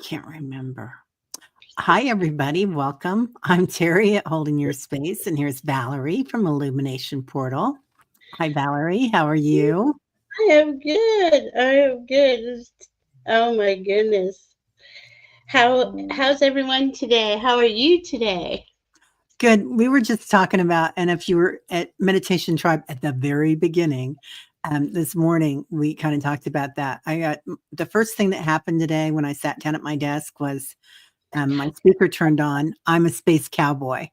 can't remember. Hi, everybody. Welcome. I'm Terry at Holding Your Space, and here's Valerie from Illumination Portal. Hi, Valerie. How are you? I am good. I am good. Oh my goodness. How's everyone today? How are you today? Good. We were just talking about, and if you were at Meditation Tribe at the very beginning, this morning, we kind of talked about that. I got the first thing that happened today when I sat down at my desk was my speaker turned on. I'm a space cowboy.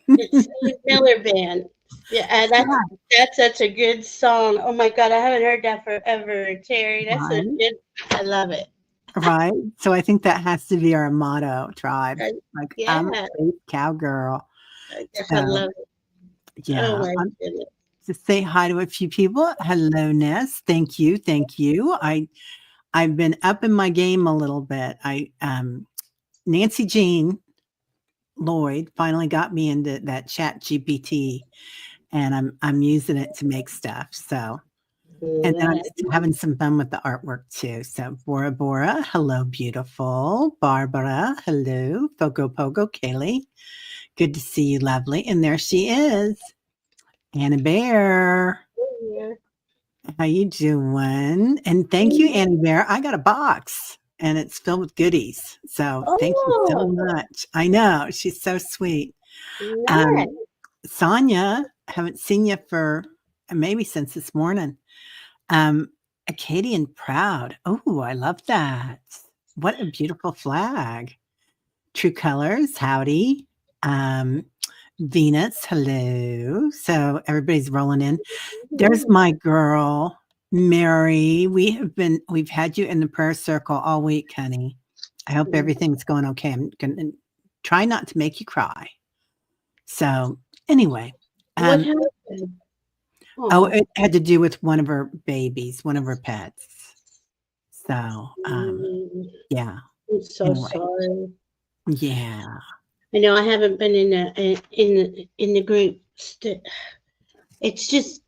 It's Steve Miller Band. Yeah, that's such a good song. Oh my God, I haven't heard that forever, Terry. That's a Right. good. I love it. Right. So I think that has to be our motto, tribe. Uh, Like I'm a yeah, space cowgirl. I So love it. Oh yeah. my goodness. Just say hi to a few people. Hello, Ness. Thank you. Thank you. I've been up in my game a little bit. Nancy Jean Lloyd finally got me into that Chat GPT, and I'm using it to make stuff. So and then I'm Yeah. just having some fun with the artwork too. So Bora, hello, beautiful. Barbara, hello. Pogo Pogo, Kaylee. Good to see you, lovely. And there she is. Anna Bear. Yeah. How you doing? And thank you, Annie Bear. I got a box and it's filled with goodies. So thank you so Oh, much. I know. She's so sweet. nice. Um, Sonia, haven't seen you for maybe since this morning. Um, Acadian Proud. Oh, I love that. What a beautiful flag. True Colors, howdy. Um, Venus, hello. So everybody's rolling in. There's my girl, Mary. We've had you in the prayer circle all week, honey. I hope everything's going okay. I'm gonna try not to make you cry. So anyway, What um, happened? oh, Oh, it had to do with one of her babies, one of her pets. So, mm, yeah. I'm so Anyway, sorry. yeah. I know I haven't been in the group. It's just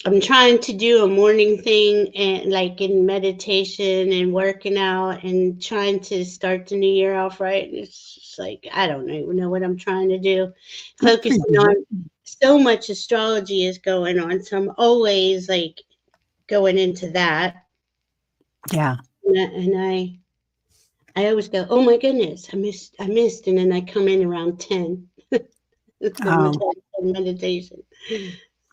I'm trying to do a morning thing and like in meditation and working out and trying to start the new year off right. And it's just like I don't even know what I'm trying to do. Good for Focusing you. on so much astrology is going on, so I'm always like going into that. Yeah. And I always go, oh my goodness, I missed, and then I come in around 10. Oh, The meditation. So,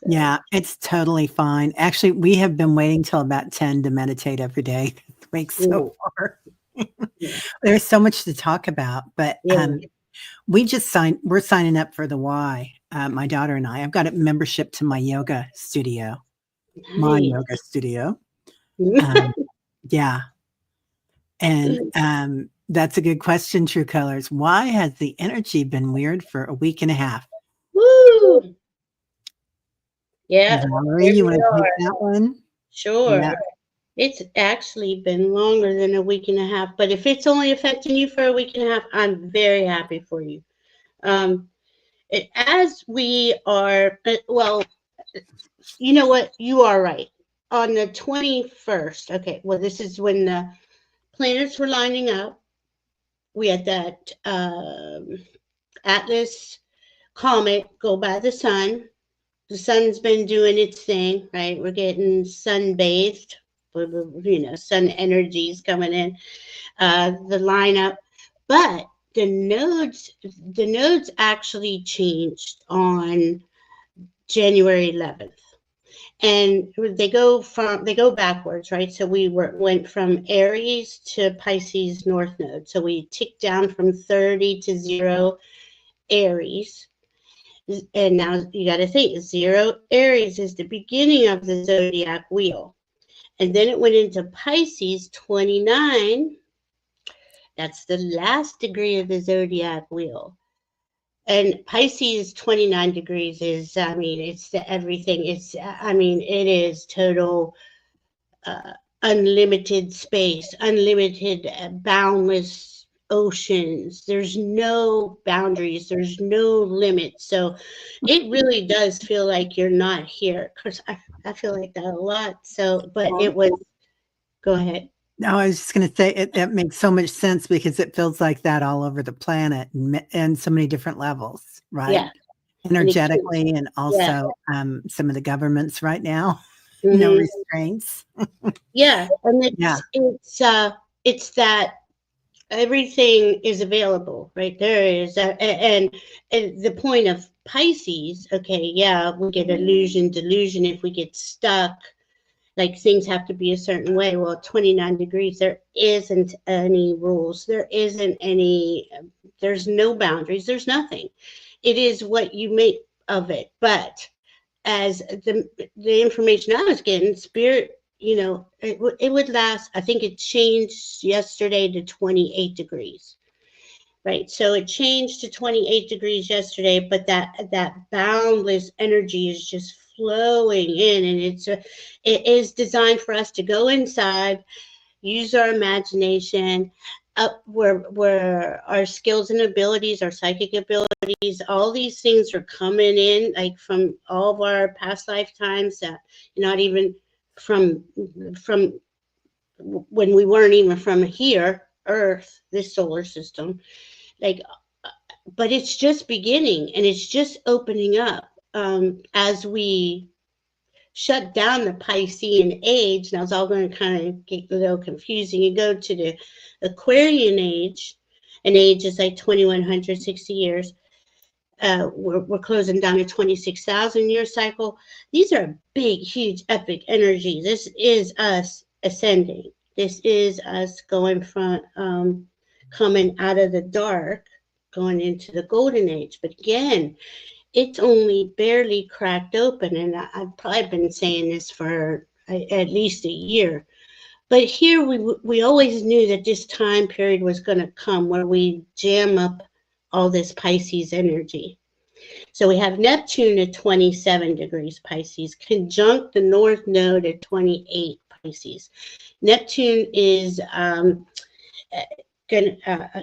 yeah. It's totally fine. Actually, we have been waiting till about 10 to meditate every day this week yeah, so far. yeah, There's so much to talk about, but yeah. we're signing up for the Y. My daughter and I. I've got a membership to my yoga studio. My yoga Nice. studio. Um, yeah. And that's a good question, True Colors. Why has the energy been weird for a week and a half? Woo! Yeah, Valerie, here you we want to take are. that one? Sure. Yeah. It's actually been longer than a week and a half, but if it's only affecting you for a week and a half, I'm very happy for you. Um, as we are, well, you know what? You are right. On the 21st, okay, well, this is when the planets were lining up. We had that Atlas comet go by the sun. The sun's been doing its thing, right? We're getting sunbathed, sun energies coming in, the lineup. But the nodes actually changed on January 11th. And they go backwards, right? So went from Aries to Pisces North Node. So we ticked down from 30 to 0 Aries. And now you got to think 0 Aries is the beginning of the zodiac wheel. And then it went into Pisces 29. That's the last degree of the zodiac wheel. And Pisces 29 degrees is, I mean, it's the everything. I mean, it is total uh, unlimited space, unlimited, boundless oceans. There's no boundaries, there's no limits. So it really does feel like you're not here. Because I feel like that a lot. So, but Well, it was, go ahead. No, I was just gonna say that makes so much sense because it feels like that all over the planet and so many different levels, right? Yeah, and it keeps, Energetically and yeah. also, some of the governments right now, no Mhm. restraints. Yeah, and Yeah. it's that everything is available, right? There is, and the point of Pisces, okay, yeah, we get illusion, delusion if we get stuck, like things have to be a certain way. Well, 29 degrees, there isn't any rules, there isn't any, there's no boundaries, there's nothing. It is what you make of it. But as the information I was getting, spirit, it would last. I think it changed yesterday to 28 degrees, right? So it changed to 28 degrees yesterday, but that boundless energy is just flowing in, and it is designed for us to go inside, use our imagination, up where our skills and abilities, our psychic abilities, all these things are coming in, like from all of our past lifetimes, that not even from from when we weren't even from here, Earth, this solar system, like, but it's just beginning and it's just opening up, as we shut down the Piscean age. Now it's all going to kind of get a little confusing. You go to the Aquarian age, an age is like 2160 years. We're closing down a 26,000 year cycle. These are big, huge, epic energies. This is us ascending. This is us going from, coming out of the dark, going into the golden age. But again, it's only barely cracked open, and I've probably been saying this for at least a year. But here we always knew that this time period was going to come where we jam up all this Pisces energy. So we have Neptune at 27 degrees Pisces, conjunct the North Node at 28 Pisces. Neptune is going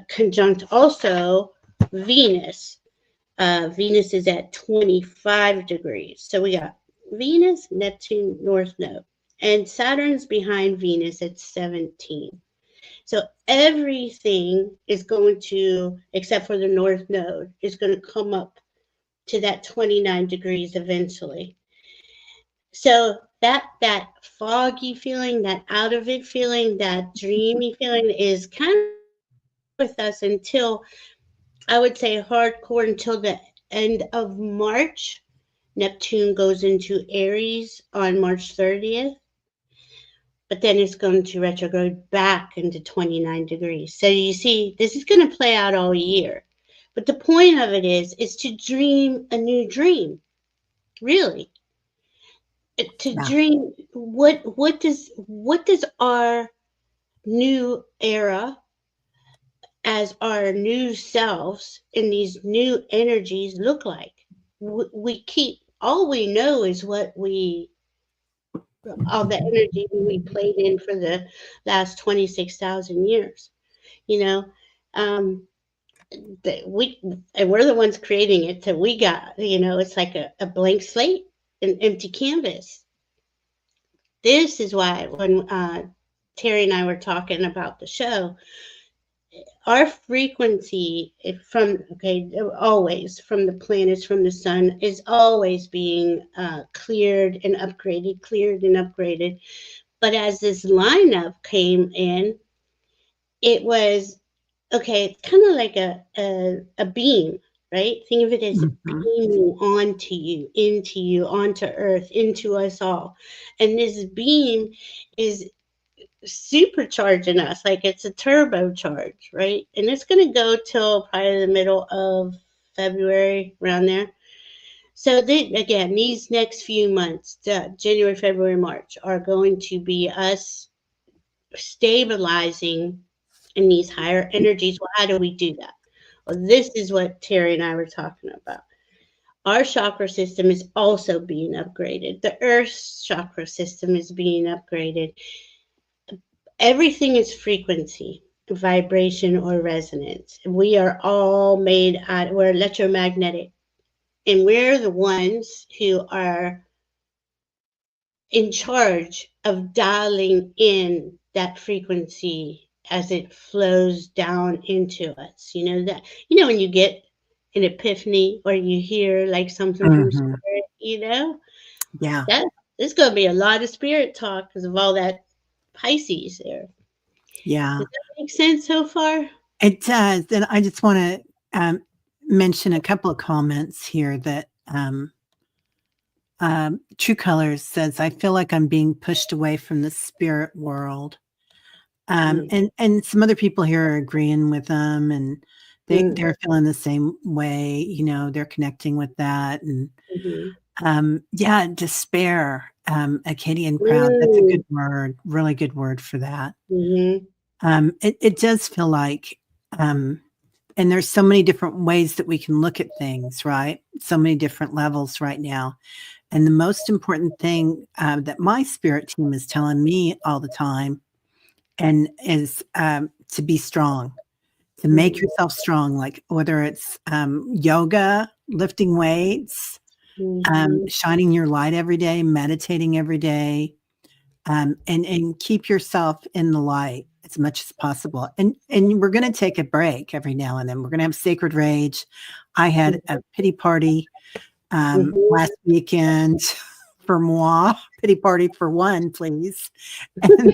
conjunct also Venus. Venus is at 25 degrees. So we got Venus, Neptune, North Node, and Saturn's behind Venus at 17. So everything is going to, except for the North Node, is going to come up to that 29 degrees eventually. So that foggy feeling, that out of it feeling, that dreamy feeling is kind of with us until, I would say, hardcore until the end of March. Neptune goes into Aries on March 30th, but then it's going to retrograde back into 29 degrees. So you see, this is going to play out all year. But the point of it is to dream a new dream, really. To Yeah. dream what does our new era, as our new selves in these new energies look like. We keep, all we know is what we, all the energy we played in for the last 26,000 years, you know. um that we, and we're the ones creating it, so we got, it's like a blank slate, an empty canvas. This is why when Terry and I were talking about the show, our frequency, from, okay, always from the planets, from the sun, is always being cleared and upgraded, cleared and upgraded. But as this lineup came in, it was, okay, it's kind of like a beam, right? Think of it as Mhm. beaming onto you, into you, onto Earth, into us all. And this beam is supercharging us, like it's a turbocharge, right? And it's going to go till probably the middle of February, around there. So again, these next few months, January, February, March, are going to be us stabilizing in these higher energies. Well, how do we do that? Well, this is what Terry and I were talking about. Our chakra system is also being upgraded. The Earth's chakra system is being upgraded. Everything is frequency, vibration, or resonance. We are all made out, we're electromagnetic. And we're the ones who are in charge of dialing in that frequency as it flows down into us. When you get an epiphany or you hear like something from Mhm. spirit, Yeah. that there's going to be a lot of spirit talk because of all that Pisces there. Yeah. Does that make sense so far? It does. And I just want to mention a couple of comments here that True Colors says, I feel like I'm being pushed away from the spirit world. Mm, And some other people here are agreeing with them, and mm, they're feeling the same way. They're connecting with that, and mhm. yeah, despair. Acadian proud. That's a Mm, good word. Really good word for that. mhm, It does feel like, um, and there's so many different ways that we can look at things, right? So many different levels right now. And the most important thing that my spirit team is telling me all the time, and is to be strong, to make mhm, yourself strong, like whether it's yoga, lifting weights, mhm, shining your light every day, meditating every day, and keep yourself in the light as much as possible. And we're going to take a break every now and then. We're going to have sacred rage. I had a pity party mhm. last weekend for moi. Pity party for one, please. And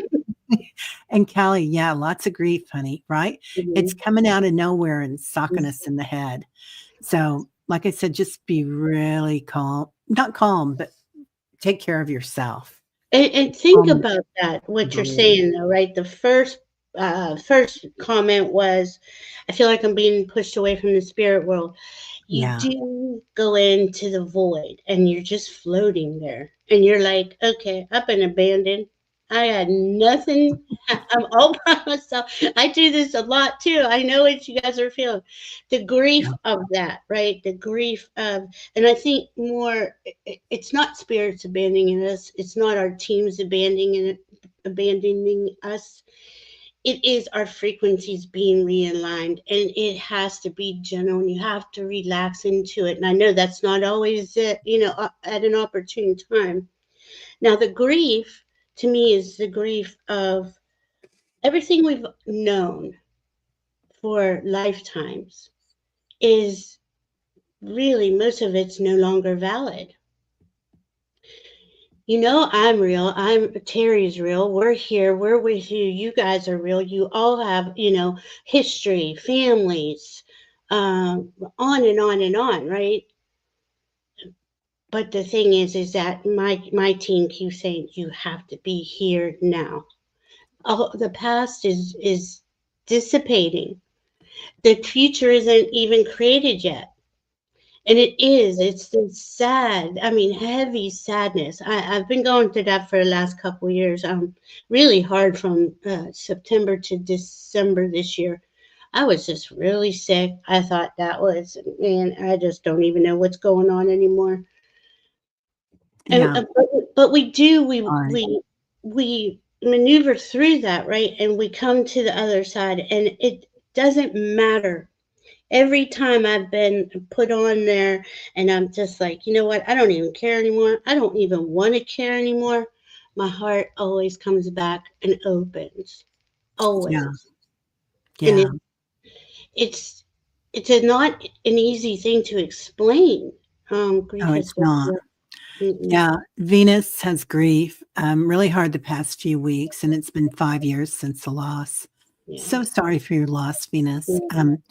and Callie, yeah, lots of grief, honey, right? It's Mhm. coming out of nowhere and socking us in the head. So, like I said, just be really calm. Not calm, but take care of yourself. And think Calm about that, the what you're brain. saying though, right? The first comment was, I feel like I'm being pushed away from the spirit world. You Yeah. do go into the void and you're just floating there. And you're like, okay, I've been abandoned. I had nothing. I'm all by myself. I do this a lot too. I know what you guys are feeling. The grief Yeah. of that, right? The grief of, and I think more, it's not spirits abandoning us. It's not our teams abandoning us. It is our frequencies being realigned, and it has to be gentle, and you have to relax into it. And I know that's not always at an opportune time. Now the grief to me is the grief of everything we've known for lifetimes is really, most of it's no longer valid. I'm real. Terry's real. We're here. We're with you. You guys are real. You all have, history, families, on and on and on, right? But the thing is that my team keeps saying you have to be here now. Oh, the past is dissipating. The future isn't even created yet. And it's this sad, I mean, heavy sadness. I've been going through that for the last couple of years. Really hard from September to December this year. I was just really sick. I thought that was, man, I just don't even know what's going on anymore. And Yeah. but we do, Hard. we maneuver through that, right? And we come to the other side, and it doesn't matter. Every time I've been put on there and I'm just like, you know what? I don't even care anymore. I don't even want to care anymore. My heart always comes back and opens. Yeah. Always. And Yeah. it's not an easy thing to explain. Grief Oh, has it's been not. mm-mm, Yeah. Venus has grief really hard the past few weeks, and it's been 5 years since the loss. yeah. So sorry for your loss, Venus. Mm,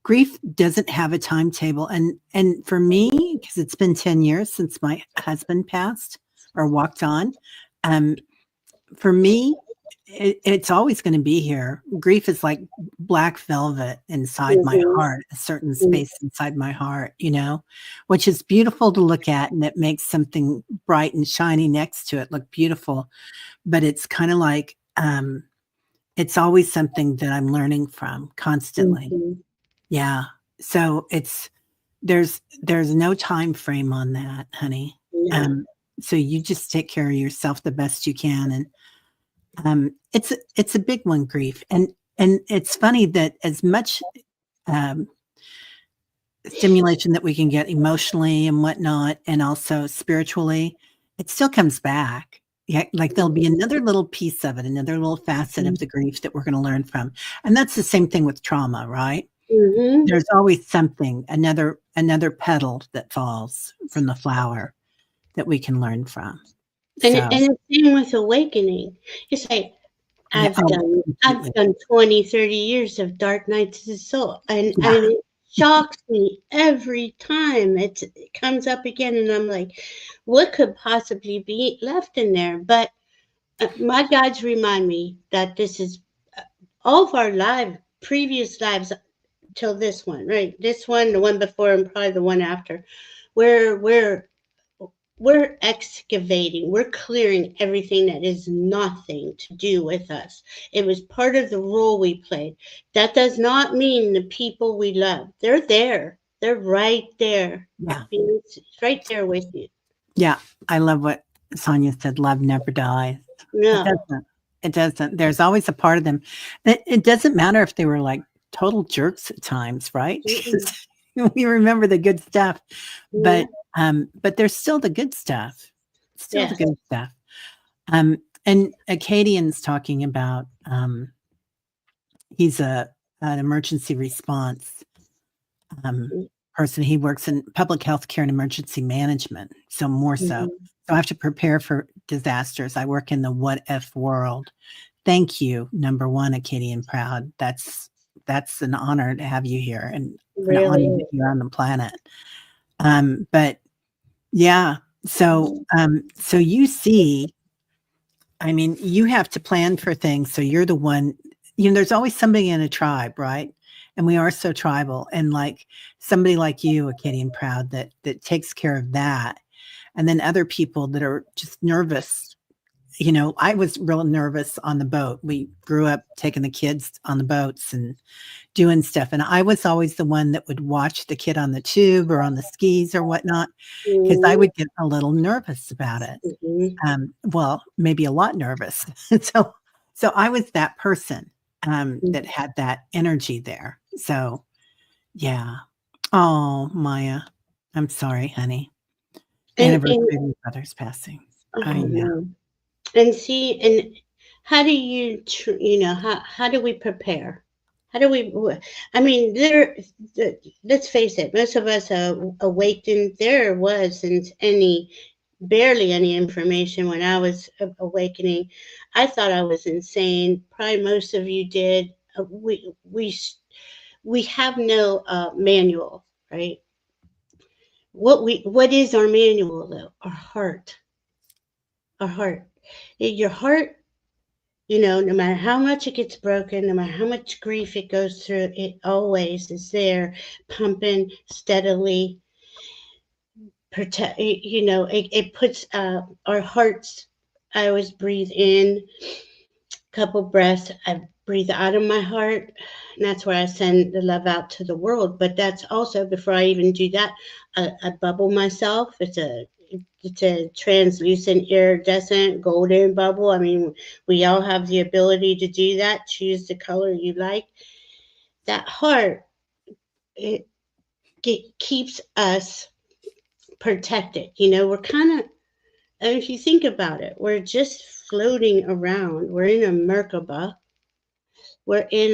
Grief doesn't have a timetable, and for me, because it's been 10 years since my husband passed or walked on, um, for me, it's always going to be here. Grief is like black velvet inside my mhm, heart, a certain mm, space inside my heart, which is beautiful to look at, and it makes something bright and shiny next to it look beautiful. But it's kind of like it's always something that I'm learning from constantly. mhm. Yeah. So there's no time frame on that, honey. No. Um, so you just take care of yourself the best you can, and it's a big one, grief, and it's funny that as much um, stimulation that we can get emotionally and whatnot, and also spiritually, it still comes back. Yeah, like there'll be another little piece of it, another little facet of the grief that we're going to learn from. And that's the same thing with trauma, right? Mm-hmm. There's always something, another petal that falls from the flower that we can learn from. And So, the same with awakening. It's like yeah, I've done 20, 30 years of dark nights of the soul, and yeah, it shocks me every time it comes up again, and I'm like, what could possibly be left in there? But my guides remind me that this is all of our previous lives till this one, right? This one, the one before, and probably the one after, where we're excavating, we're clearing everything that is nothing to do with us. It was part of the role we played. That does not mean the people we love. They're there. They're right there. yeah, It's right there with you. yeah. I love what Sonia said. Love never dies. It No. doesn't. It doesn't. There's always a part of them. It doesn't matter if they were like total jerks at times, right? We remember the good stuff, Yeah. but there's still the good stuff. Still the Yes. good stuff. And Acadian's talking about he's an emergency response person. He works in public health care and emergency management, so more so. Mhm. So I have to prepare for disasters. I work in the what if world. Thank you, number one, Acadian Proud. That's an honor to have you here, and an honor Really. that you're on the planet. But yeah, so you see, I mean, you have to plan for things. So you're the one, there's always somebody in a tribe, right? And we are so tribal, and like somebody like you, Acadian Proud, that takes care of that. And then other people that are just nervous. I was real nervous on the boat. We grew up taking the kids on the boats and doing stuff. And I was always the one that would watch the kid on the tube or on the skis or whatnot, because I would get a little nervous about it. Mhm. Well, maybe a lot nervous. So I was that person that had that energy there. So yeah. Oh, Maya, I'm sorry, honey. Anniversary of your brother's passing. I Oh know. no. And see, and how do you, how do we prepare? How do we? I mean, let's face it. Most of us awakened. There wasn't barely any information when I was awakening. I thought I was insane. Probably most of you did. We have no manual, right? What is our manual though? Our heart. Our heart. Your heart, no matter how much it gets broken, no matter how much grief it goes through, it always is there, pumping steadily. It puts our hearts. I always breathe in a couple breaths. I breathe out of my heart, and that's where I send the love out to the world. But that's also, before I even do that, I bubble myself. It's a translucent, iridescent, golden bubble. I mean, we all have the ability to do that. Choose the color you like. That heart, it keeps us protected. We're kind of, and if you think about it, we're just floating around. We're in a Merkaba. We're in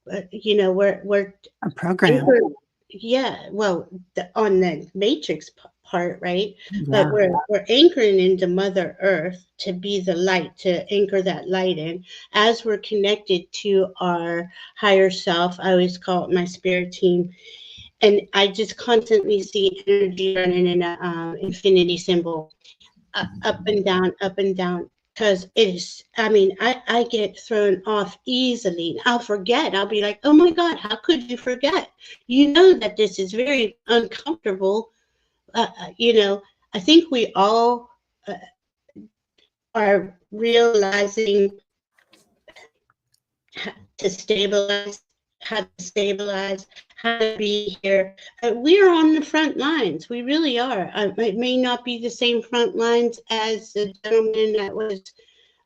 we're A program. anchored. Yeah, well, on the matrix part, right? But Yeah. we're anchoring into Mother Earth to be the light, to anchor that light in. As we're connected to our higher self, I always call it my spirit team, and I just constantly see energy running in a infinity symbol, up and down. Because it is, I mean, I get thrown off easily. I'll forget. I'll be like, oh my God, how could you forget? You know that this is very uncomfortable. I think we all are realizing how to stabilize, how to be here. We're on the front lines. We really are. It may not be the same front lines as the gentleman that was,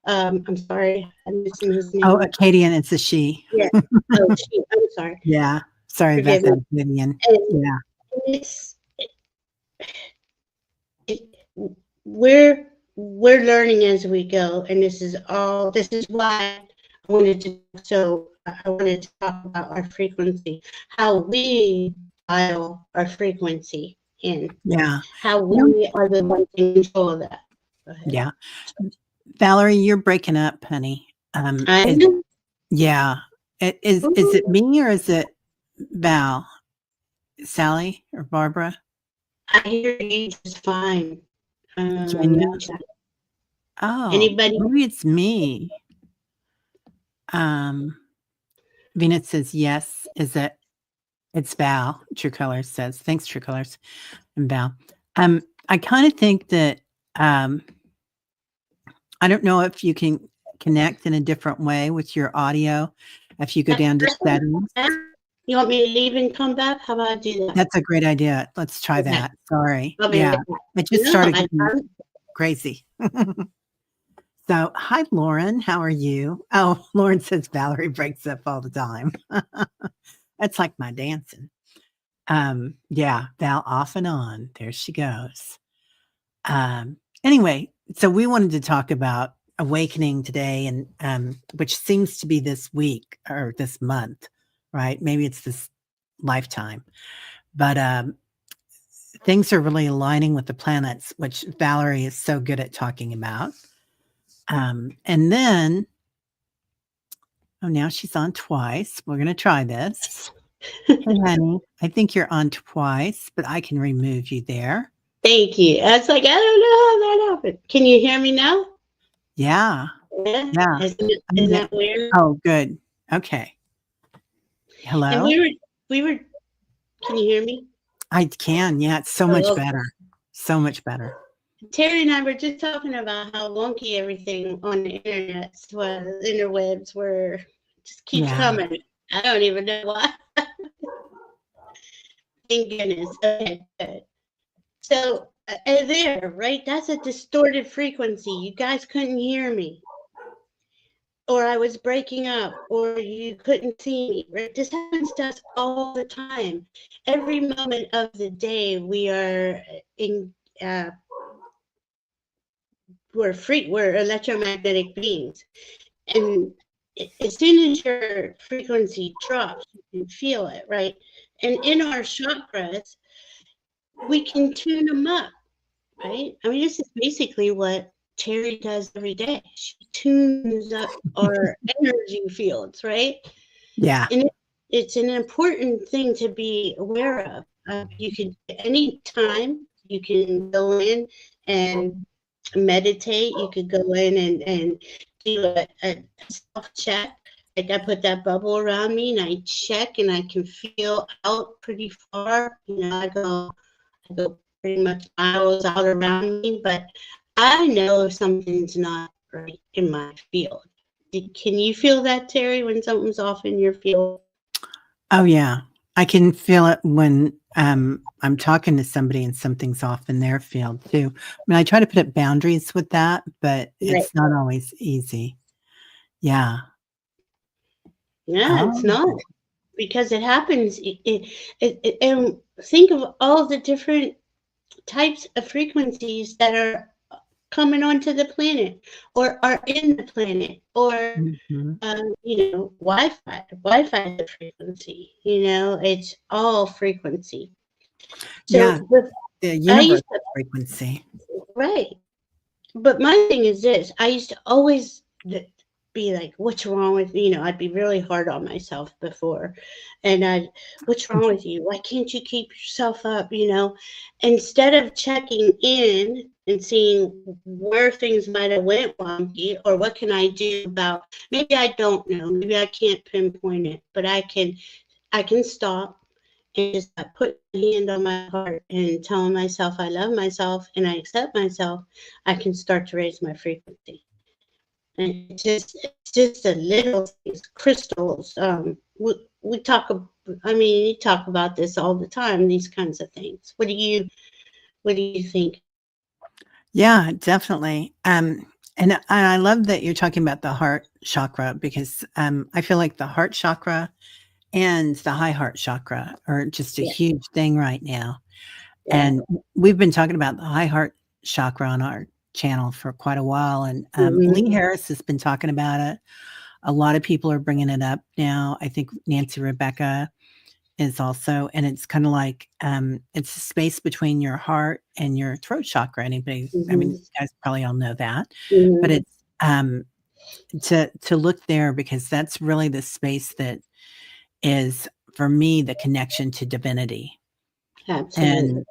I'm sorry, I'm missing his name. Oh, Acadian, it's a she. Yeah. Oh, I'm sorry. Yeah. Sorry about Forgive that, me. Vivian. And Yeah. it's, it, we're we're learning as we go, and this is why I wanted to talk about our frequency, how we dial our frequency in, Yeah. how You know, we are the ones in control of that. Go ahead. yeah. Valerie, you're breaking up, honey. I Is know. yeah. Is it me or is it Val? Sally or Barbara? I hear you just fine. Let Virginia? me check. Oh, Anybody? maybe it's me. Venus says yes. Is it? It's Val. True Colors says thanks, True Colors and Val. I kind of think that I don't know if you can connect in a different way with your audio. If you go down to settings, You want me to leave and come back? How about I do that? that's a great idea. Let's try Okay. that. Sorry. I'll be Yeah, right back. it just No, started getting crazy. So, hi, Lauren. How are you? Oh, Lauren says Valerie breaks up all the time. That's like my dancing. Yeah, Val off and on. There she goes. Anyway, so we wanted to talk about awakening today, and which seems to be this week or this month, right? Maybe it's this lifetime, but things are really aligning with the planets, which Valerie is so good at talking about. And then, oh, now she's on twice. We're going to try this. Hey, honey, I think you're on twice, but I can remove you there. Thank you. I was like, I don't know how that happened. Can you hear me now? Yeah. Yeah. Isn't that weird? Oh, good. Okay. Hello? And we were, can you hear me? I can. Yeah. It's so much better. So much better. Terry and I were just talking about how wonky everything on the interwebs were. Just keeps coming. I don't even know why. Thank goodness. Okay, good. So there, right? That's a distorted frequency. You guys couldn't hear me, or I was breaking up, or you couldn't see me. Right? This happens to us all the time. Every moment of the day, we are in. We're electromagnetic beings, and as soon as your frequency drops, you can feel it, right? And in our chakras, we can tune them up, right? I mean, this is basically what Terry does every day. She tunes up our energy fields, right? Yeah. And it's an important thing to be aware of. You can, anytime, you can go in and meditate. You could go in and do a self-check. Like I put that bubble around me and I check and I can feel out pretty far. I go pretty much miles out around me, but I know if something's not right in my field. Can you feel that, Terry, when something's off in your field? Oh, yeah. I can feel it when I'm talking to somebody and something's off in their field too. I mean, I try to put up boundaries with that, but it's not always easy. Yeah. Yeah, it's not, because it happens. And think of all the different types of frequencies that are coming onto the planet or are in the planet, or Wi-Fi is a frequency. It's all frequency. So the universe frequency, right? But my thing is this: I used to always be like, what's wrong with me? I'd be really hard on myself before, and what's wrong with you? Why can't you keep yourself up? Instead of checking in and seeing where things might have went wonky, or what can I do about, maybe I don't know, maybe I can't pinpoint it, but I can stop and just put my hand on my heart and tell myself I love myself and I accept myself. I can start to raise my frequency. And it's just a little things, crystals. We talk. You talk about this all the time. These kinds of things. What do you think? Yeah, definitely. And I love that you're talking about the heart chakra, because I feel like the heart chakra and the high heart chakra are just a huge thing right now. And we've been talking about the high heart chakra on our channel for quite a while, and Mhm. Lee Harris has been talking about it. A lot of people are bringing it up now. I think Nancy Rebecca is also, and it's kind of like it's a space between your heart and your throat chakra. Anybody? I mean, Mhm. you guys probably all know that, but Mhm. it's to look there because that's really the space that is for me the connection to divinity. Absolutely. And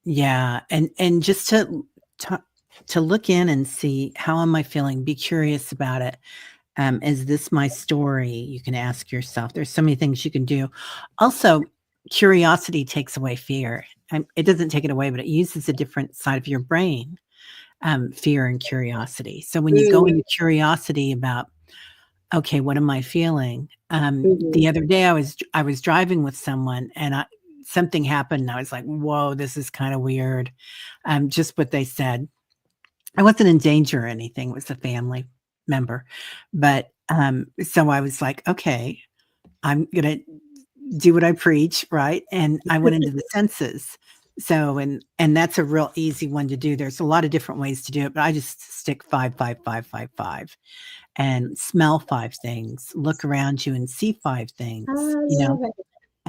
yeah, and just to to look in and see how am I feeling, be curious about it. Is this my story? You can ask yourself. There's so many things you can do. Also, curiosity takes away fear. It doesn't take it away, but it uses a different side of your brain, fear and curiosity. So when you go Mm. into curiosity about, okay, what am I feeling? Mhm. The other day I was driving with someone and something happened and I was like, whoa, this is kind of weird. Just what they said. I wasn't in danger or anything. It was a family member. But so I was like, okay, I'm gonna do what I preach, right? And I went into the senses. So and that's a real easy one to do. There's a lot of different ways to do it, but I just stick 5, 5, 5, 5, 5 and smell 5 things, look around you and see 5 I things, love it.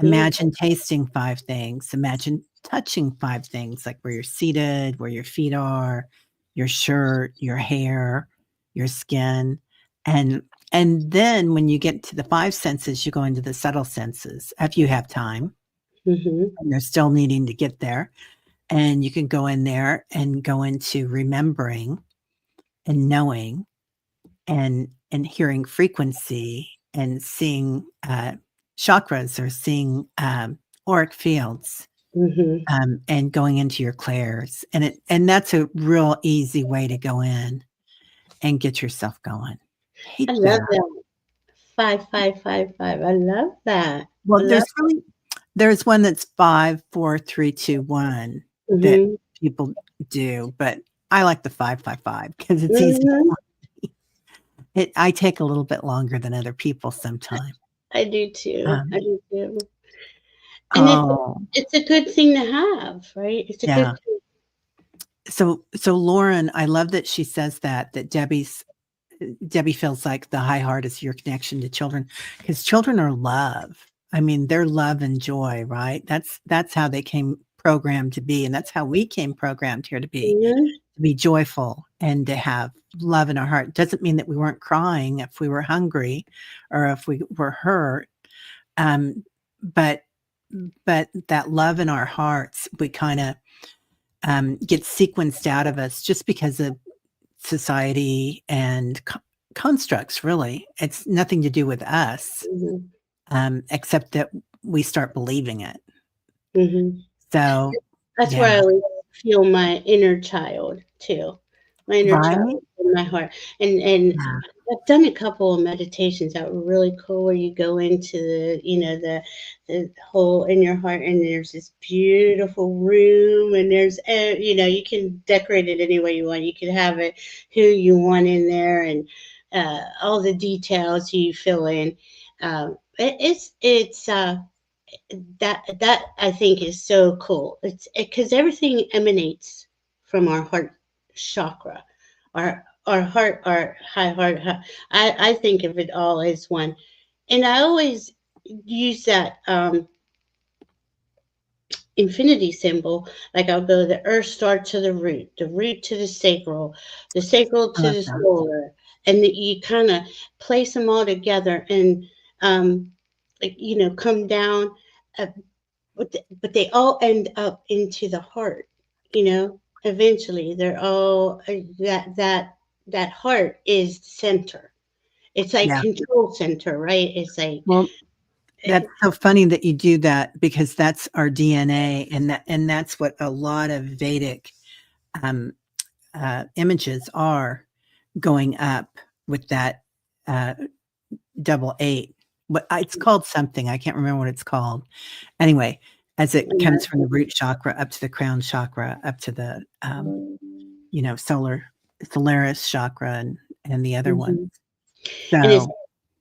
imagine Beautiful. tasting 5 things, imagine touching 5 things, like where you're seated, where your feet are, your shirt, your hair, your skin, and and then when you get to the 5 senses, you go into the subtle senses, if you have time, Mhm. and you're still needing to get there, and you can go in there and go into remembering and knowing and hearing frequency and seeing chakras or seeing auric fields Mhm. and going into your clairs and that's a real easy way to go in and get yourself going. I Hate love that. that. 5, 5, 5, 5. I love that. I Well, love there's one that's 5, 4, 3, 2, 1 that Mhm. people do, but I like the 5, 5, 5 because it's easy. Mhm. I take a little bit longer than other people sometimes. I do too. I Um, do too. And oh, it's a good thing to have, right? It's a good yeah. thing. So Lauren, I love that she says that Debbie feels like the high heart is your connection to children because children are love. I mean, they're love and joy, right? That's how they came programmed to be, and that's how we came programmed here Mhm. to be joyful and to have love in our heart. Doesn't mean that we weren't crying if we were hungry or if we were hurt. Um, but but that love in our hearts, we kind of get sequenced out of us just because of society and constructs, really. It's nothing to do with us, Mhm. except that we start believing it. Mhm. So, That's yeah. where I always feel my inner child too, my inner Right? child in my heart. And Yeah. I've done a couple of meditations that were really cool where you go into the hole in your heart and there's this beautiful room and there's you can decorate it any way you want. You can have it who you want in there and all the details you fill in. It's that I think is so cool. It's because everything emanates from our heart chakra, our heart, our high heart. I think of it all as one, and I always use that infinity symbol. Like I'll go the earth star to the root to the sacral I to love the that. solar, and you kind of place them all together and um, come down. Uh, but they all end up into the heart, eventually they're all that heart is the center. It's like Yeah. control center, right? It's like Well, eh, that's so funny that you do that because that's our DNA, and that's what a lot of Vedic um, images are going up with that uh, double eight. But it's called something. I can't remember what it's called. Anyway, as it comes from the root chakra up to the crown chakra, up to the Solaris chakra and the other one. mhm. And it's So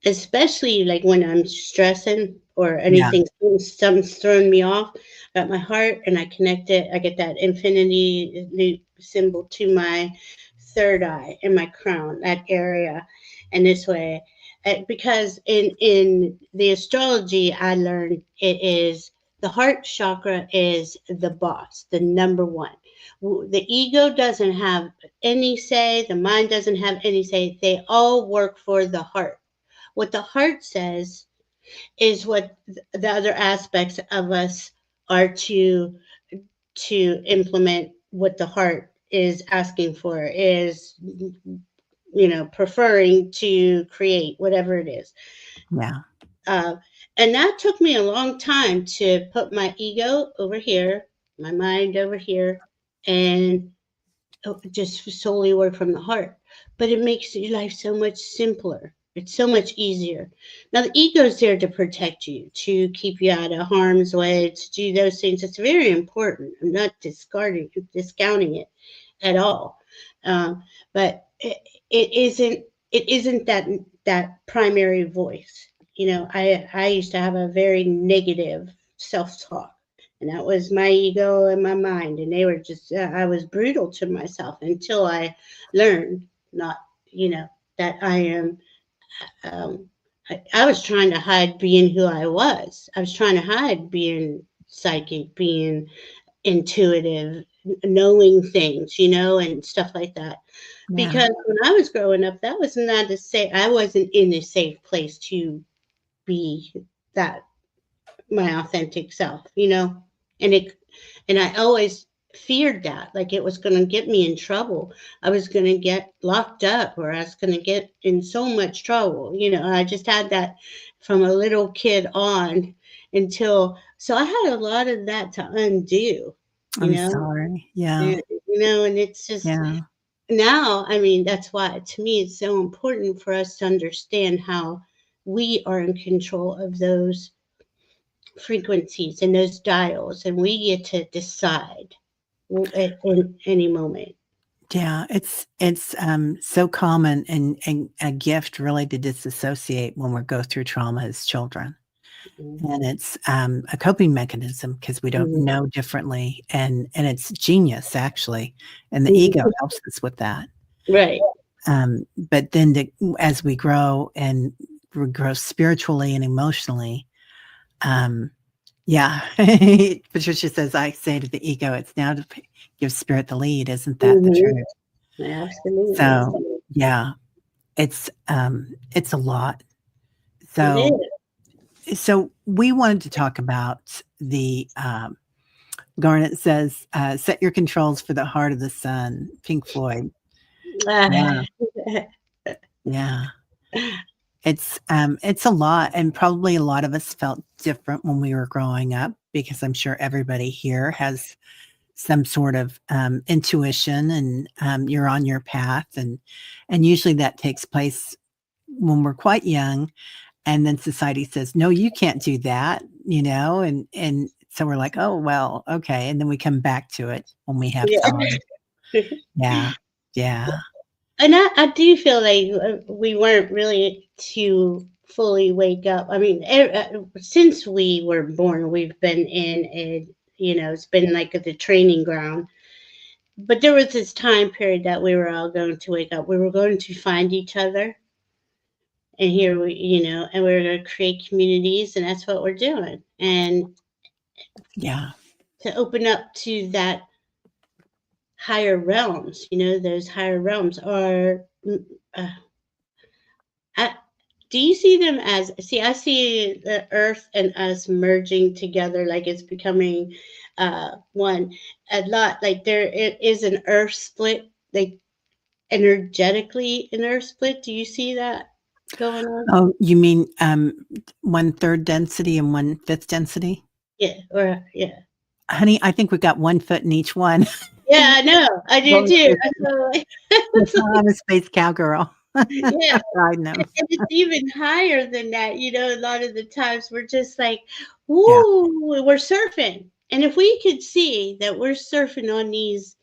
especially like when I'm stressing or yeah, anything, something's throwing me off, at my heart, and I connect it. I get that infinity loop symbol to my third eye in my crown, that area, and this way. Because in the astrology, I learned it is the heart chakra is the boss, the number one. The ego doesn't have any say. The mind doesn't have any say. They all work for the heart. What the heart says is what the other aspects of us are to implement. What the heart is asking for is, preferring to create whatever it is. Yeah. uh, and that took me a long time to put my ego over here, my mind over here, and just solely work from the heart. But it makes your life so much simpler. It's so much easier. Now, the ego is there to protect you, to keep you out of harm's way, to do those things. It's very important. I'm not discounting it at all. Um, but it isn't. It isn't that primary voice. I used to have a very negative self-talk, and that was my ego and my mind, and they were just I was brutal to myself until I learned not you know that I am. um, I was trying to hide being who I was trying to hide being psychic, being intuitive, knowing things, and stuff like that. Yeah. Because when I was growing up, that was not to say I wasn't in a safe place to be that my authentic self, and I always feared that, like it was going to get me in trouble. I was going to get locked up, or I was going to get in so much trouble. I just had that from a little kid on until, so I had a lot of that to undo, you I'm know, sorry. Yeah. and, and it's just Yeah. now, I mean, that's why to me it's so important for us to understand how we are in control of those frequencies and those dials, and we get to decide at any moment. Yeah, it's so common and a gift really to disassociate when we go through trauma as children. And it's, a coping mechanism because we don't Mhm. know differently, and it's genius actually, and the ego Mhm. helps us with that. Right. But then as we grow and we grow spiritually and emotionally, um, yeah, Patricia says, "I say to the ego, it's now to give spirit the lead." Isn't that the Hmm. truth? Absolutely. So, yeah, it's a lot. It So is. so we wanted to talk about the, Garnet says, "Set your controls for the heart of the sun." Pink Floyd. Yeah, Ah. yeah. It's a lot, and probably a lot of us felt different when we were growing up because I'm sure everybody here has some sort of, intuition and, you're on your path, and usually that takes place when we're quite young, and then society says, "No, you can't do that," and so we're like, "Oh, well, okay," and then we come back to it when we have Yeah. time. Yeah. Yeah. And I do feel like we weren't really to fully wake up. I mean, since we were born, we've been in it's been like the training ground. But there was this time period that we were all going to wake up. We were going to find each other, and here and we were going to create communities, and that's what we're doing. And Yeah. to open up to that higher realms, those higher realms are. Uh, I, do you see them as, see, I see the earth and us merging together, like it's becoming one a lot. Like there it is an earth split, like energetically an earth split. Do you see that going on? Oh, you mean, 1/3 density and 1/5 density? Yeah, or yeah. Honey, I think we've got 1 foot in each one. Yeah, I know. I do Going too. crazy. It's like, I'm a space cowgirl. yeah, Riding them. and it's even higher than that. A lot of the times we're just like, Yeah. woo, we're surfing. And if we could see that we're surfing on these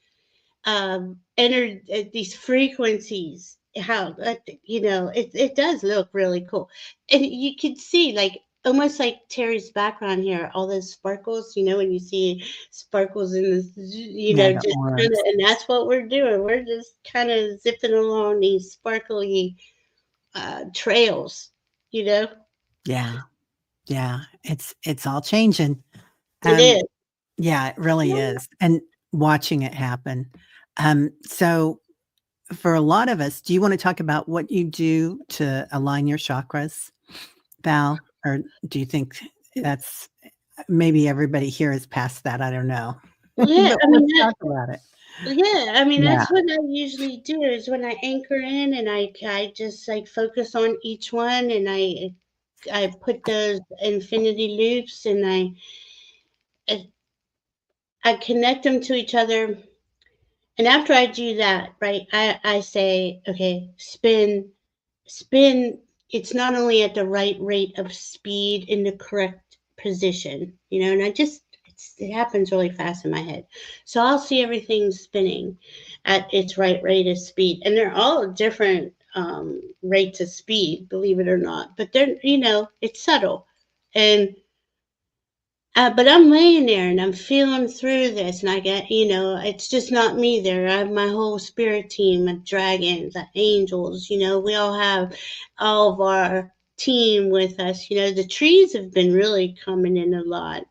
frequencies, how it does look really cool. And you can see, like, almost like Terry's background here, all those sparkles, when you see sparkles in the, Yeah, the just kind of, orbs. and that's what we're doing. We're just kind of zipping along these sparkly trails, you know? Yeah, yeah, it's all changing. It Um, is. yeah, it really is, and watching it happen. So for a lot of us, do you wanna talk about what you do to align your chakras, Val? Or do you think that's maybe everybody here is past that, I don't know. Yeah, But I mean, let's talk about it. Yeah. that's what I usually do is when I anchor in and I just like focus on each one and I put those infinity loops and I I connect them to each other. And after I do that, right, I say, okay, spin. It's not only at the right rate of speed in the correct position, and it happens really fast in my head. So I'll see everything spinning at its right rate of speed. And they're all different rates of speed, believe it or not. But it's subtle. And but I'm laying there and I'm feeling through this, and I get, it's just not me there. I have my whole spirit team of dragons, angels. We all have all of our team with us. The trees have been really coming in a lot.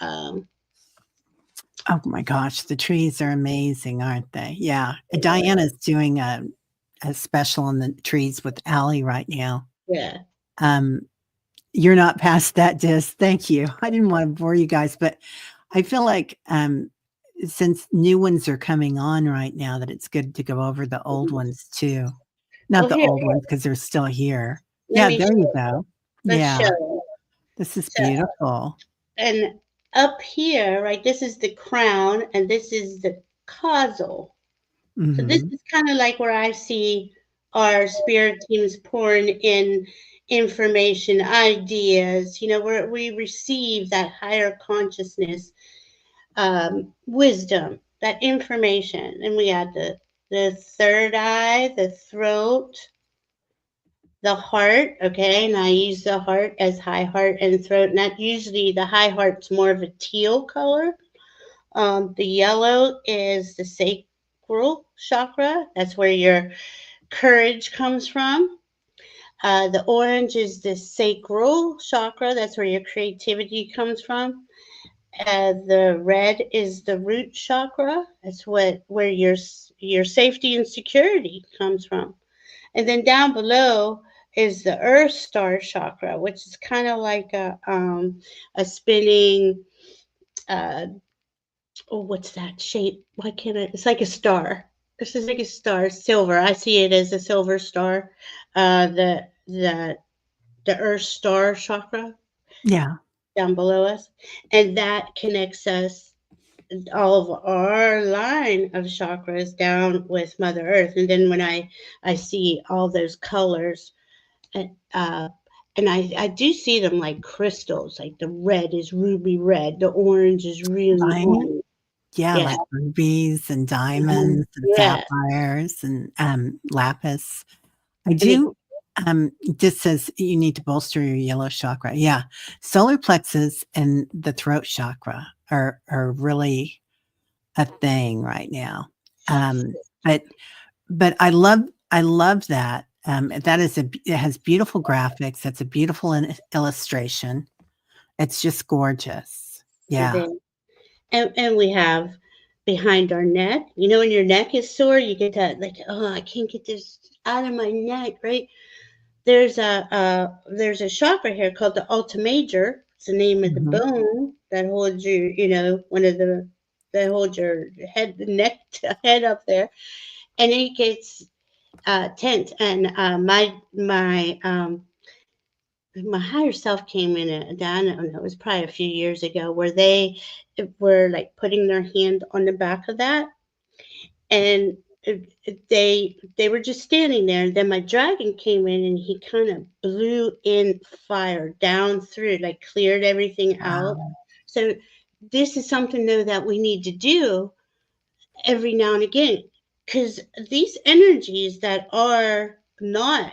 Um, Oh my gosh, the trees are amazing, aren't they? Yeah. Diana's doing a special on the trees with Allie right now. yeah, Um, you're not past that, Dis. Thank you. I didn't want to bore you guys, but I feel like since new ones are coming on right now, that it's good to go over the old ones too. Not oh, the here, old ones because they're still here. let Yeah, me there you show. go. Let's Yeah, show. this is So, beautiful. and up here, right, this is the crown and this is the causal. So this Hmm. is kind of like where I see our spirit teams pouring in information, ideas, where we receive that higher consciousness, wisdom, that information. And we had the third eye, the throat, the heart, okay, and I use the heart as high heart and throat. And that usually the high heart's more of a teal color. The yellow is the sacral chakra. That's where your courage comes from. The orange is the sacral chakra. That's where your creativity comes from. The red is the root chakra. That's where your safety and security comes from. And then down below is the earth star chakra, which is kind of like a spinning uh, oh, what's that shape? Why can't I? It's like a star. This is like a star, silver. I see it as a silver star. The Earth Star chakra Yeah. down below us, and that connects us all of our line of chakras down with Mother Earth. And then when I see all those colors, and I do see them like crystals. Like the red is ruby red, the orange is really Right? orange. Yeah, Yeah. like rubies and Mhm. diamonds and Yeah. sapphires and lapis. I And it do. This says you need to bolster your yellow chakra. Yeah, solar plexus and the throat chakra are really a thing right now. Um, but I love that. That is it has beautiful graphics. That's a beautiful illustration. It's just gorgeous. it Yeah. is. And we have behind our neck. When your neck is sore, you get that like, oh, I can't get this out of my neck, right? There's a chakra here called the Alta Major. It's the name of the Mhm. bone that holds your, one of the that holds your head, neck to head up there, and it gets tense. And my higher self came in I don't know, it was probably a few years ago, where they were like putting their hand on the back of that, and they were just standing there. And then my dragon came in and he kind of blew in fire down through, like cleared everything out. Wow. So this is something though that we need to do every now and again, because these energies that are not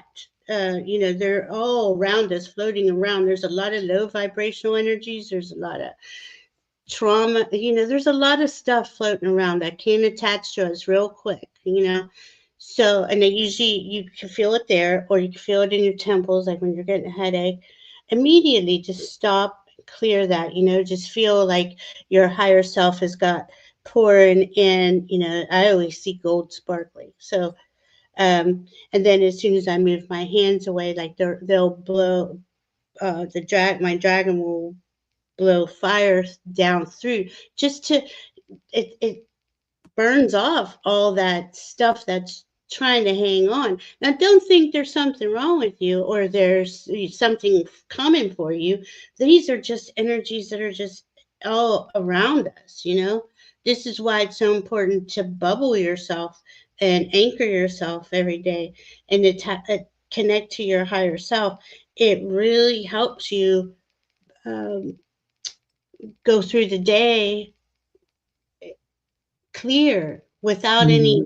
they're all around us, floating around. There's a lot of low vibrational energies. There's a lot of trauma. There's a lot of stuff floating around that can attach to us real quick. So, and then usually you can feel it there, or you can feel it in your temples, like when you're getting a headache. Immediately just stop, clear that, just feel like your higher self has got pouring in. I always see gold sparkling. So, and then as soon as I move my hands away, like they'll blow, my dragon will blow fire down through, just to, it burns off all that stuff that's trying to hang on. Now, don't think there's something wrong with you or there's something coming for you. These are just energies that are just all around us. This is why it's so important to bubble yourself and anchor yourself every day and connect to your higher self. It really helps you go through the day clear without any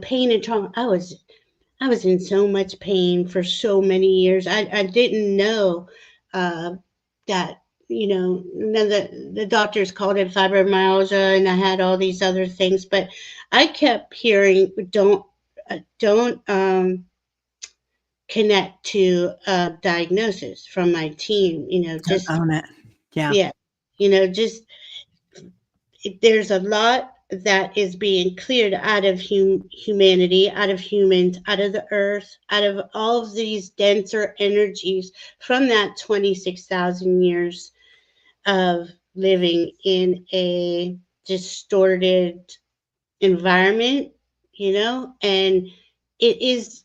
pain and trauma. I was in so much pain for so many years. I didn't know that, the doctors called it fibromyalgia, and I had all these other things, but I kept hearing, don't connect to a diagnosis from my team. Just Own it. Yeah. yeah, just there's a lot that is being cleared out of humanity, out of humans, out of the earth, out of all of these denser energies from that 26,000 years of living in a distorted environment, and it is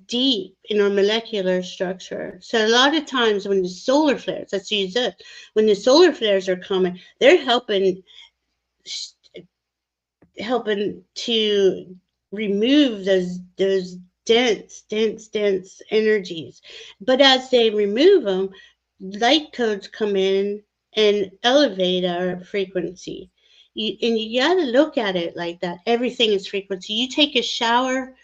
deep in our molecular structure. So a lot of times when the solar flares, let's use it, when the solar flares are coming, they're helping to remove those dense energies. But as they remove them, light codes come in and elevate our frequency. And you got to look at it like that. Everything is frequency. You take a shower,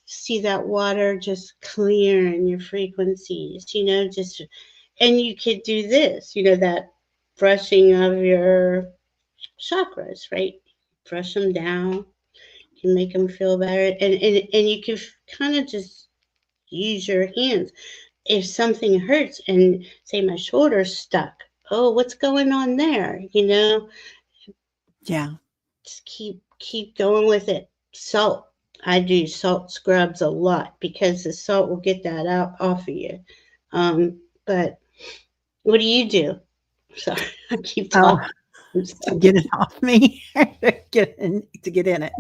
see that water just clearing your frequencies, and you could do this, that brushing of your chakras, right? Brush them down, you can make them feel better, and you can kind of just use your hands. If something hurts and say my shoulder's stuck, oh, what's going on there? Yeah. Just keep going with it. Salt. I do salt scrubs a lot because the salt will get that out off of you. But what do you do? Sorry, I keep talking. To get it off me, to get in it.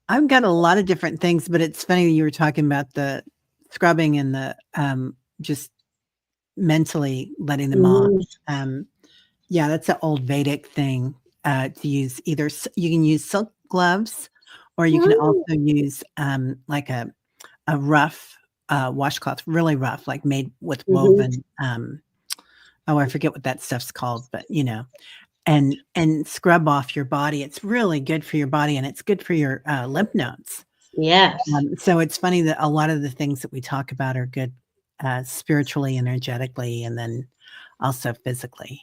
I've got a lot of different things, but it's funny you were talking about the scrubbing and the just mentally letting them off. Yeah, that's an old Vedic thing to use. Either you can use silk gloves, or you can also use like a rough washcloth, really rough, like made with woven. I forget what that stuff's called, but and scrub off your body. It's really good for your body, and it's good for your lymph nodes. Yes. So it's funny that a lot of the things that we talk about are good spiritually, energetically, and then also physically.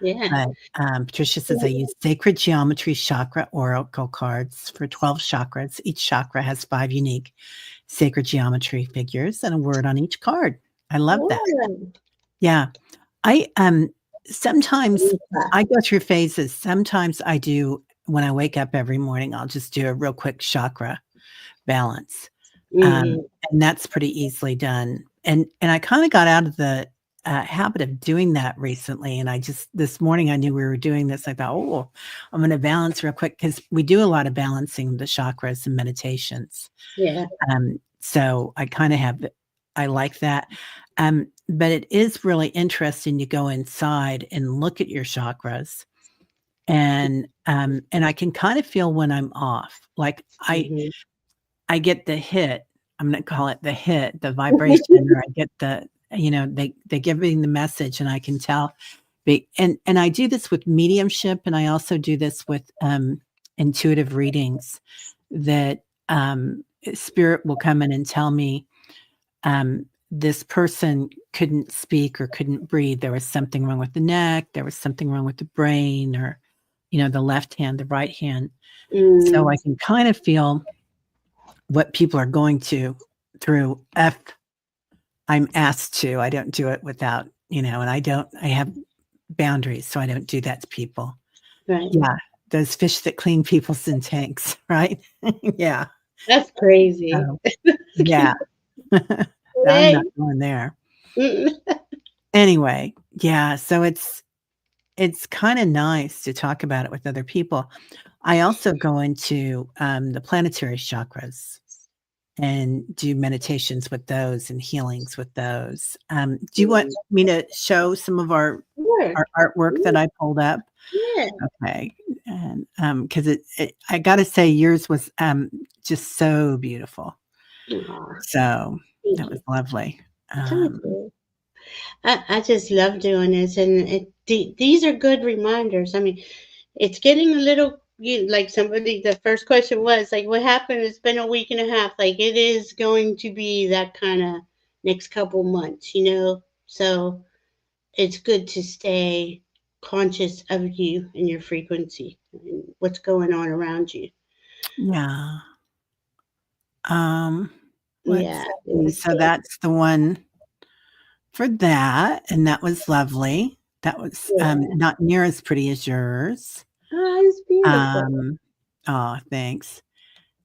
Yeah. But Patricia says, I use sacred geometry chakra oracle cards for 12 chakras. Each chakra has 5 unique sacred geometry figures and a word on each card. I love that. Yeah. I sometimes I go through phases. Sometimes I do, when I wake up every morning, I'll just do a real quick chakra balance. And that's pretty easily done. And I kind of got out of the habit of doing that recently. And this morning I knew we were doing this. I thought, oh, I'm going to balance real quick, because we do a lot of balancing the chakras and meditations. Yeah. So I kind of I like that. But it is really interesting to go inside and look at your chakras. And I can kind of feel when I'm off. Like I get the hit. I'm going to call it the hit, the vibration, or I get the, they give me the message, and I can tell. And I do this with mediumship, and I also do this with intuitive readings, that spirit will come in and tell me, this person couldn't speak or couldn't breathe. There was something wrong with the neck. There was something wrong with the brain, or, the left hand, the right hand. So I can kind of feel what people are going through if I'm asked to. I don't do it without, and I have boundaries, so I don't do that to people. Right. Yeah. Those fish that clean people's in tanks, right? Yeah. That's crazy. So, yeah. I'm not going there. Anyway, yeah, so it's kinda nice to talk about it with other people. I also go into, the planetary chakras and do meditations with those and healings with those. Do you want me to show some of our Sure. artwork that I pulled up? Yeah. Okay, and, 'cause I gotta say yours was, just so beautiful. Aw, So, thank that was you. lovely. Thank you. I just love doing this, and these are good reminders. I mean, it's getting a little like somebody. The first question was like, "What happened?" It's been a week and a half. Like it is going to be that kind of next couple months, So it's good to stay conscious of you and your frequency and what's going on around you. Yeah. Um, let's Yeah, see. it's So good. that's the one for that, and that was lovely. That was, Yeah. not near as pretty as yours. Oh, it's beautiful. Um, aw, thanks.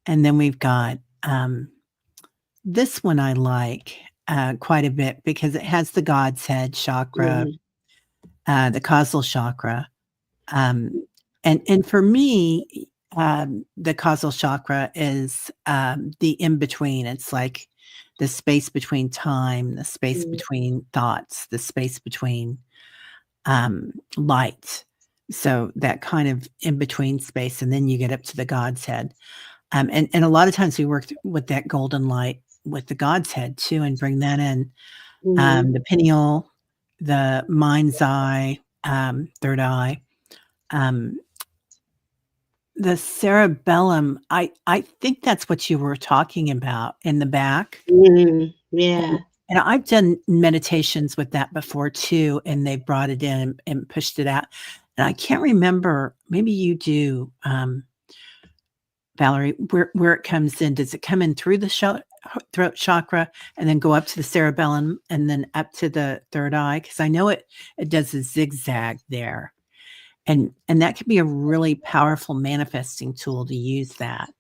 And then we've got, this one I like, quite a bit because it has the God's head chakra, Yeah. the causal chakra. Um, and for me, the causal chakra is, the in between. It's like the space between time, the space Mm. between thoughts, the space between, light. So that kind of in between space, and then you get up to the God's head. And a lot of times we work with that golden light with the God's head too, and bring that in. Mhm. The pineal, the mind's eye, third eye, um, the cerebellum, I think that's what you were talking about in the back, and Yeah. and I've done meditations with that before too, and they brought it in and pushed it out, and I can't remember, maybe you do, Valerie, where it comes in. Does it come in through the throat chakra and then go up to the cerebellum and then up to the third eye? Because I know it does a zigzag there. And that could be a really powerful manifesting tool to use that.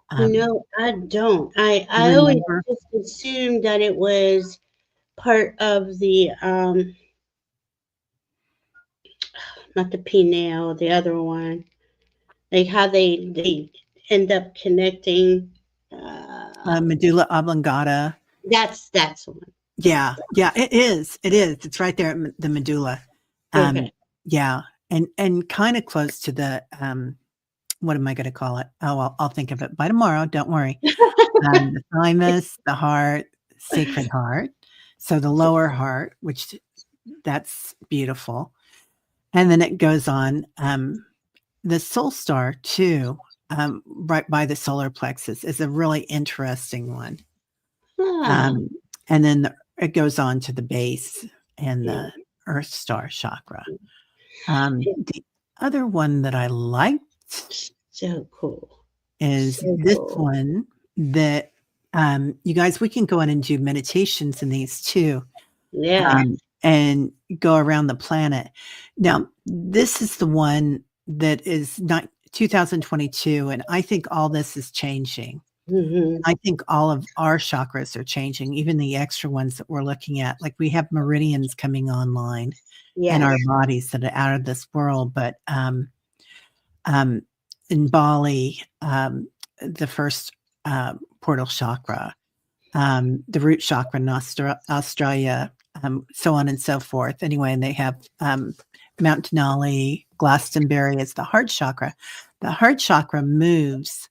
Um, I don't. you I always remember? just assumed that it was part of the not the pineal, the other one. Like how they end up connecting. Medulla oblongata. That's the one. Yeah, yeah, it is. It's right there at the medulla. Um, Okay. yeah, and kinda close to the, what am I gonna call it? Oh, I'll think of it by tomorrow, don't worry. The thymus, the heart, sacred heart. So the lower heart, which that's beautiful. And then it goes on, the soul star too, right by the solar plexus is a really interesting one. Ah, Um, and then it goes on to the base and yeah. the earth star chakra. The other one that I liked So cool. is So this cool. one that, you guys, we can go in and do meditations in these too, Yeah. and go around the planet. Now, this is the one that is not 2022, and I think all this is changing. Hmm. I think all of our chakras are changing, even the extra ones that we're looking at. Like, we have meridians coming online in Yes. our bodies that are out of this world, but, um, in Bali, the first, portal chakra, the root chakra in Australia, so on and so forth. Anyway, and they have, Mount Denali, Glastonbury is the heart chakra. The heart chakra moves,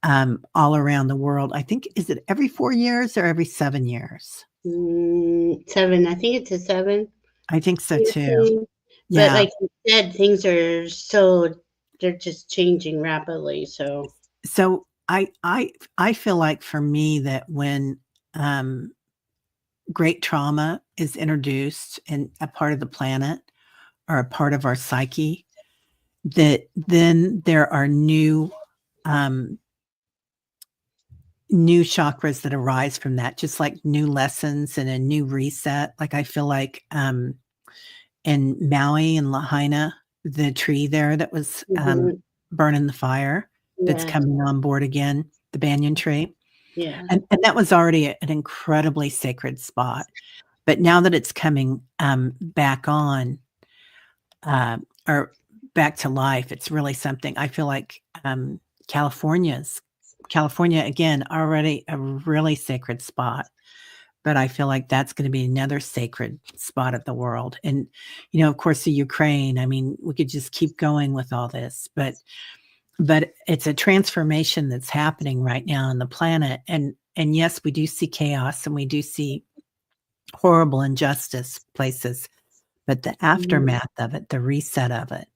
all around the world. I think, is it every 4 years or every 7 years? 7. I think it's a 7. I think so Year too. thing. But Yeah. like you said, they're just changing rapidly. So So I feel like for me that when great trauma is introduced in a part of the planet or a part of our psyche, that then there are um, new chakras that arise from that, just like new lessons and a new reset. Like I feel like in Maui and Lahaina, the tree there that was Mhm. burning the fire, that's Yes. coming on board again, the banyan tree. Yeah. And that was already an incredibly sacred spot. But now that it's coming back on or back to life, it's really something. I feel like California again already a really sacred spot, but I feel like that's going to be another sacred spot of the world. And of course, the Ukraine. I mean, we could just keep going with all this, but it's a transformation that's happening right now on the planet. And yes, we do see chaos and we do see horrible injustice places, but the Mhm. aftermath of it, the reset of it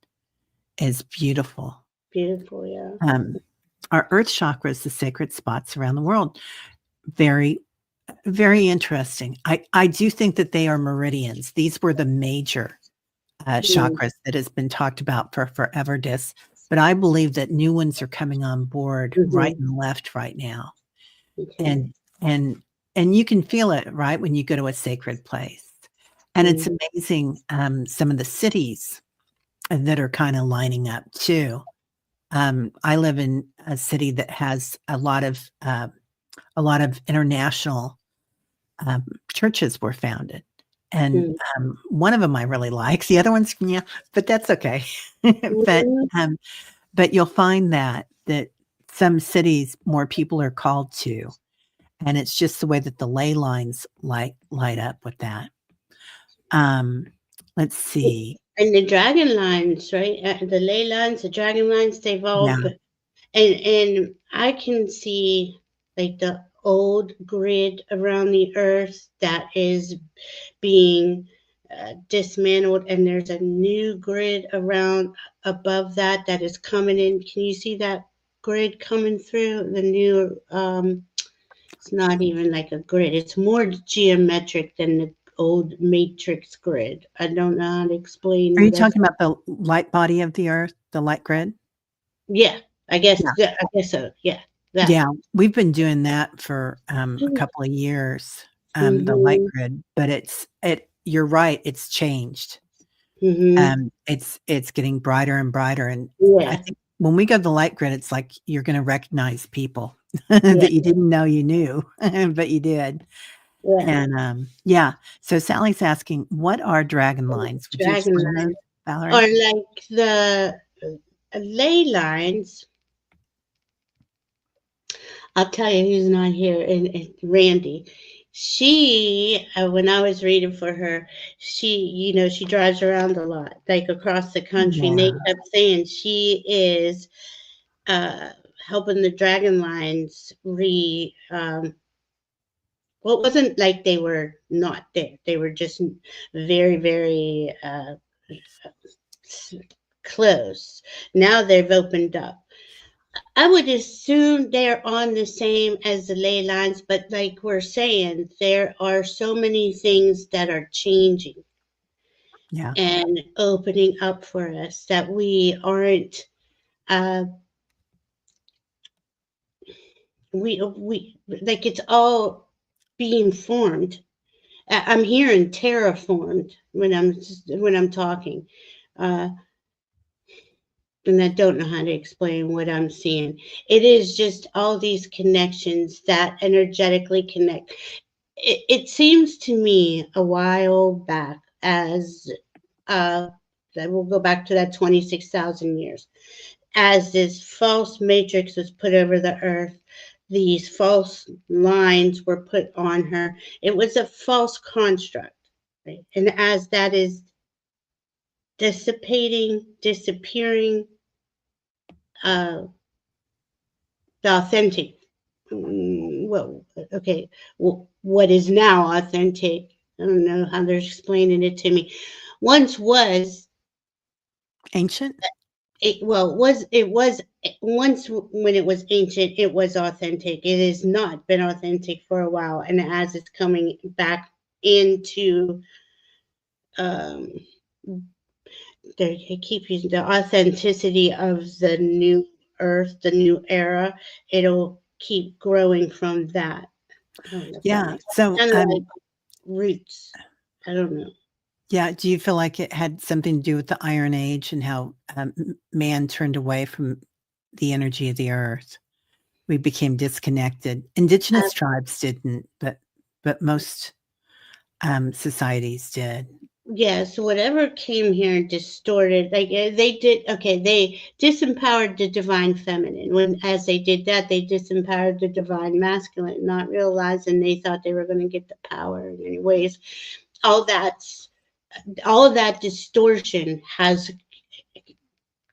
is beautiful. Beautiful, yeah. Our earth chakra is the sacred spots around the world. Very, very interesting. I do think that they are meridians. These were the major Mm, chakras that has been talked about for forever, but I believe that new ones are coming on board right mhm. and left right now. Okay. And and and you can feel it, right, when you go to a sacred place. And it's Mhm. amazing, some of the cities that are kinda lining up too. I live in a city that has a lot of international, churches were founded, and, Mm. one of them I really like, the other ones, yeah, but that's okay. But, Mhm. um but you'll find that some cities more people are called to, and it's just the way that the ley lines light up with that. Um, let's see. And the dragon lines, right? The ley lines, the dragon lines, they've all Yeah, and I can see like the old grid around the earth that is being dismantled, and there's a new grid around above that that is coming in. Can you see that grid coming through? The new, it's not even like a grid. It's more geometric than the old matrix grid. I don't know how to explain are you what I. talking about the light body of the earth, the light grid? Yeah, I guess. Yeah. Yeah, I guess so. Yeah, that. Yeah, we've been doing that for, a couple of years, the light Mhm. grid, but you're right, it's changed. Mhm. It's getting brighter and brighter, and I Yeah. think when we go to the light grid, it's like you're gonna recognize people Yeah. that you didn't know you knew, but you did. Yeah. And, yeah, so Sally's asking, "What are dragon lines?" Would you Dragon explain those, lines are Valerie? like the ley lines. I'll tell you who's not here, and Randy. She, when I was reading for her, she drives around a lot, like across the country, and they Yeah, kept saying she is uh, helping the dragon lines well, it wasn't like they were not there. They were just very, very close. Now they've opened up. I would assume they're on the same as the ley lines, but like we're saying, there are so many things that are changing yeah, and opening up for us that we aren't. Uh, we like it's all being formed. I'm hearing terraformed when I'm talking, uh, and I don't know how to explain what I'm seeing. It is just all these connections that energetically connect. It seems to me a while back as that we'll go back to that 26,000 years as this false matrix was put over the earth. These false lines were put on her. It was a false construct, right? And as that is dissipating, disappearing, uh, the authentic, well, okay, what is now authentic? I don't know how they're explaining it to me. Once was ancient? it was once when it was ancient, it was authentic. It has not been authentic for a while, and as it's coming back into um, they keep using the authenticity of the new earth, the new era. It'll keep growing from that. I don't know if that Yeah. makes sense. So, Kind of like roots. I don't know. yeah, do you feel like it had something to do with the Iron Age and how man turned away from the energy of the earth? We became disconnected. Indigenous tribes didn't, but most societies did. Yes, whatever came here and distorted, like they did. Okay, they disempowered the divine feminine. When as they did that, they disempowered the divine masculine, not realizing they thought they were going to get the power. Anyways, all that's all of that distortion has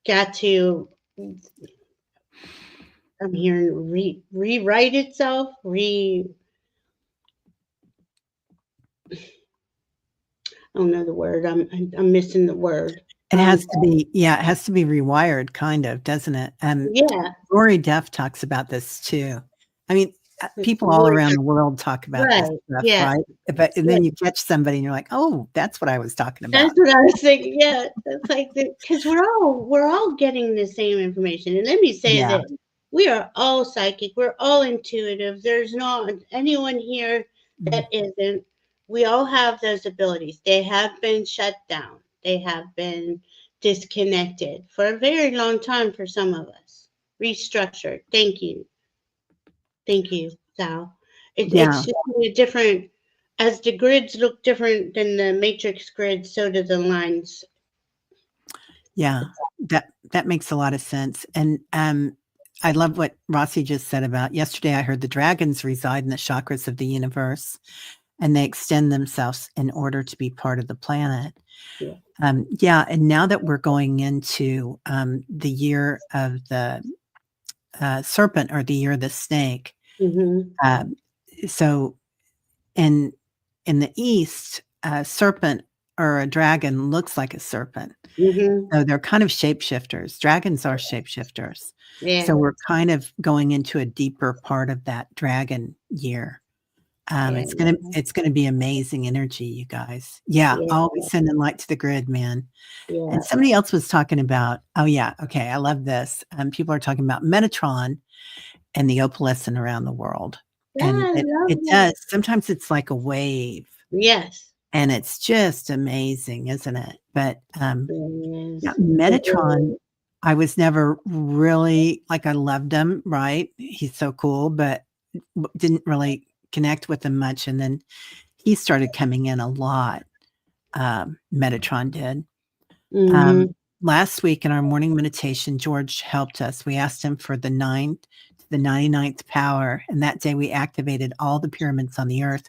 got to. I'm hearing rewrite itself. I don't know the word. I'm missing the word. It has to be, yeah, it has to be rewired, kind of, doesn't it? Yeah. Rory Duff talks about this too. I mean, people all around the world talk about this Right. stuff, Yeah. right? But and then you catch somebody and you're like, oh, that's what I was talking about. That's what I was thinking. Yeah, that's like because we're all getting the same information. And let me say Yeah. that we are all psychic. We're all intuitive. There's not anyone here that isn't. We all have those abilities. They have been shut down. They have been disconnected for a very long time for some of us. Restructured. Thank you, Sal. Yeah. It's just a different, as the grids look different than the matrix grid, so do the lines. Yeah. That makes a lot of sense. And I love what Rossi just said about yesterday. I heard the dragons reside in the chakras of the universe and they extend themselves in order to be part of the planet. Yeah. Yeah. And now that we're going into the year of the serpent or the year of the snake, Mm-hmm. so in the East, a serpent or a dragon looks like a serpent. Mm-hmm. So they're kind of shapeshifters. Dragons are shapeshifters. Yeah. So we're kind of going into a deeper part of that dragon year. It's gonna be amazing energy, you guys. Yeah, Yeah. always sending light to the grid, man. Yeah. And somebody else was talking about, oh yeah, okay, I love this. People are talking about Metatron and the opalescent around the world. And I love it that. does. Sometimes it's like a wave. Yes. And it's just amazing, isn't it? But It yeah, is. Metatron, I was never really like I loved him, right? He's so cool, but didn't really connect with him much. And then he started coming in a lot. Metatron did. Mm-hmm. Last week in our morning meditation, George helped us. We asked him for the 99th power, and that day we activated all the pyramids on the earth.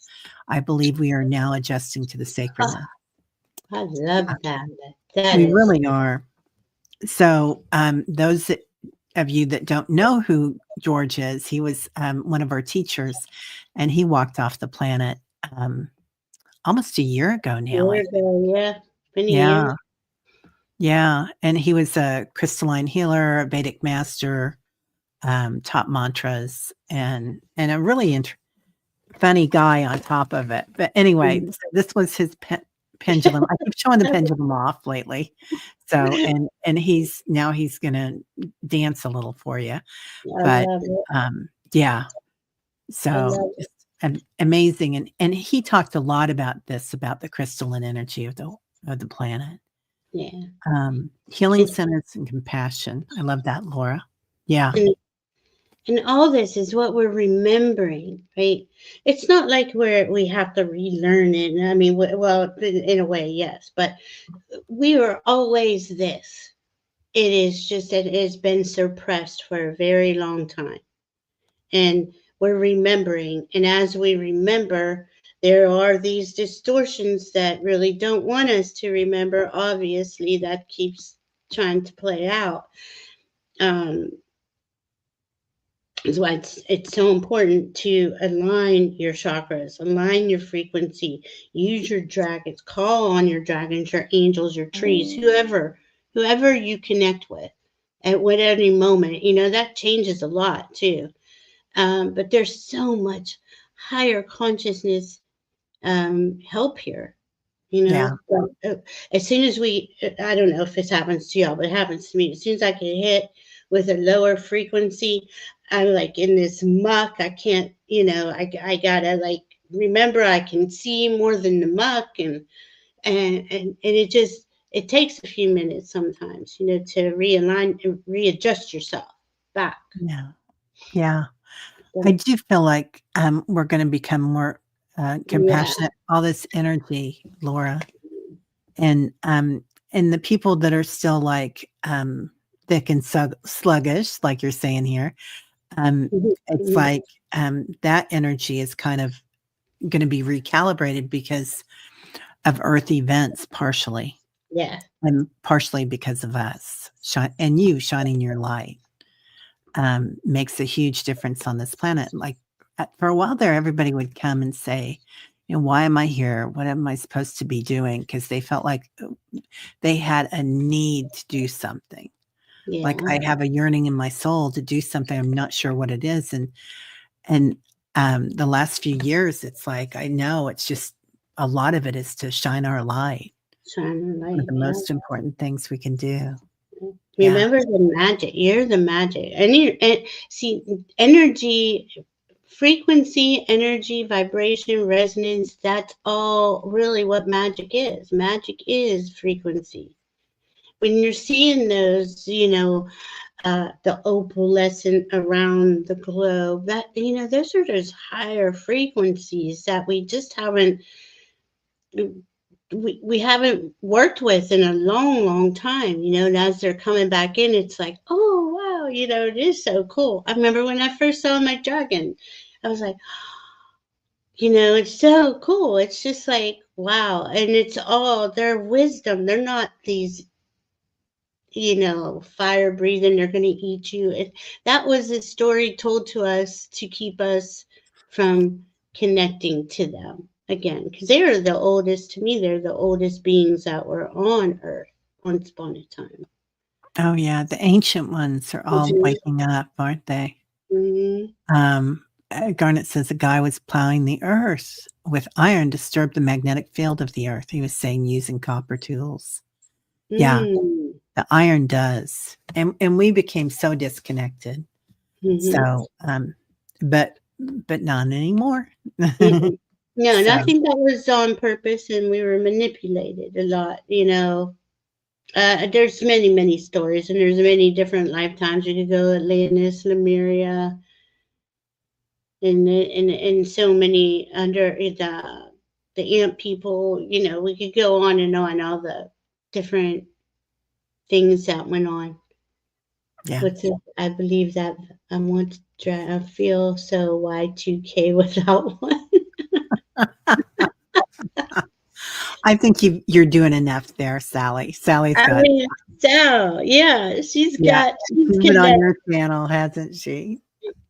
I believe we are now adjusting to the sacredness. I love that. We really are. So those of you that don't know who George is, he was one of our teachers, and he walked off the planet almost a year ago now. Yeah. Been a Yeah. year. Yeah. And he was a crystalline healer, a Vedic master, taught mantras, and a really funny guy on top of it. But anyway, so this was his pendulum. I keep showing the pendulum off lately. So, and he's gonna dance a little for you. But love it. yeah, I so love it. just amazing. And he talked a lot about this, about the crystalline energy of the planet. Yeah. Healing It's- centers and compassion. I love that, Laura. Yeah. And all this is what we're remembering, right? It's not like we have to relearn it. I mean, well, in a way, yes, but we are always this. It is just that it has been suppressed for a very long time. And we're remembering. And as we remember, there are these distortions that really don't want us to remember. Obviously, that keeps trying to play out. Is why it's so important to align your chakras, align your frequency, use your dragons, call on your dragons, your angels, your trees, whoever you connect with. at whatever moment. That changes a lot too. But there's so much higher consciousness help here. Yeah. As soon as I don't know if this happens to y'all, but it happens to me. As soon as I get hit with a lower frequency, I'm like in this muck. I can't, I gotta like remember I can see more than the muck, and it takes a few minutes sometimes, to realign and readjust yourself back. Yeah. Yeah. I So, do feel like, we're gonna become more, yeah, compassionate, all this energy, Laura, and the people that are still, like, thick and sluggish, like you're saying here, um, mhm, it's mhm, like, that energy is kind of gonna be recalibrated because of Earth events partially, yeah, and partially because of us, and you shining your light. Makes a huge difference on this planet. Like, for a while there, everybody would come and say, "Why am I here? What am I supposed to be doing?" Because they felt like they had a need to do something. Like, yeah. I have a yearning in my soul to do something. I'm not sure what it is. And the last few years, it's like I know it's just a lot of it is to shine our light. Shining One of light, the yeah. most important things we can do. Yeah. Remember the magic. You're the magic. And see, energy, frequency, energy, vibration, resonance, that's all really what magic is. Magic is frequency. When you're seeing those, the opalescent around the globe, that, those are those higher frequencies that we just haven't we haven't worked with in a long, long time, and as they're coming back in, it's like, oh wow, it is so cool. I remember when I first saw my dragon, I was like, it's so cool. It's just like, wow. And it's all their wisdom. They're not these, fire breathing, they're going to eat you. That was a story told to us to keep us from connecting to them again, because they are the oldest. To me, they're the oldest beings that were on Earth once upon a time. Oh, yeah. The ancient ones are all Mhm. waking up, aren't they? Mhm. Garnet says a guy was plowing the earth with iron, disturbed the magnetic field of the earth. He was saying using copper tools. Yeah, Mm. the iron does. And we became so disconnected. Mhm. So, but not anymore. Mm-mm. No, and So, I think that was on purpose, and we were manipulated a lot. There's many, many stories, and there's many different lifetimes. You could go Atlantis, Lemuria, and so many under the ant people. We could go on and on, all the different things that went on. yeah. What's it? I believe that I want to I feel so Y2K without one. I think you're doing enough there, Sally. Sally's I got, mean, so yeah, yeah, she's she's been on connected. your channel, hasn't she?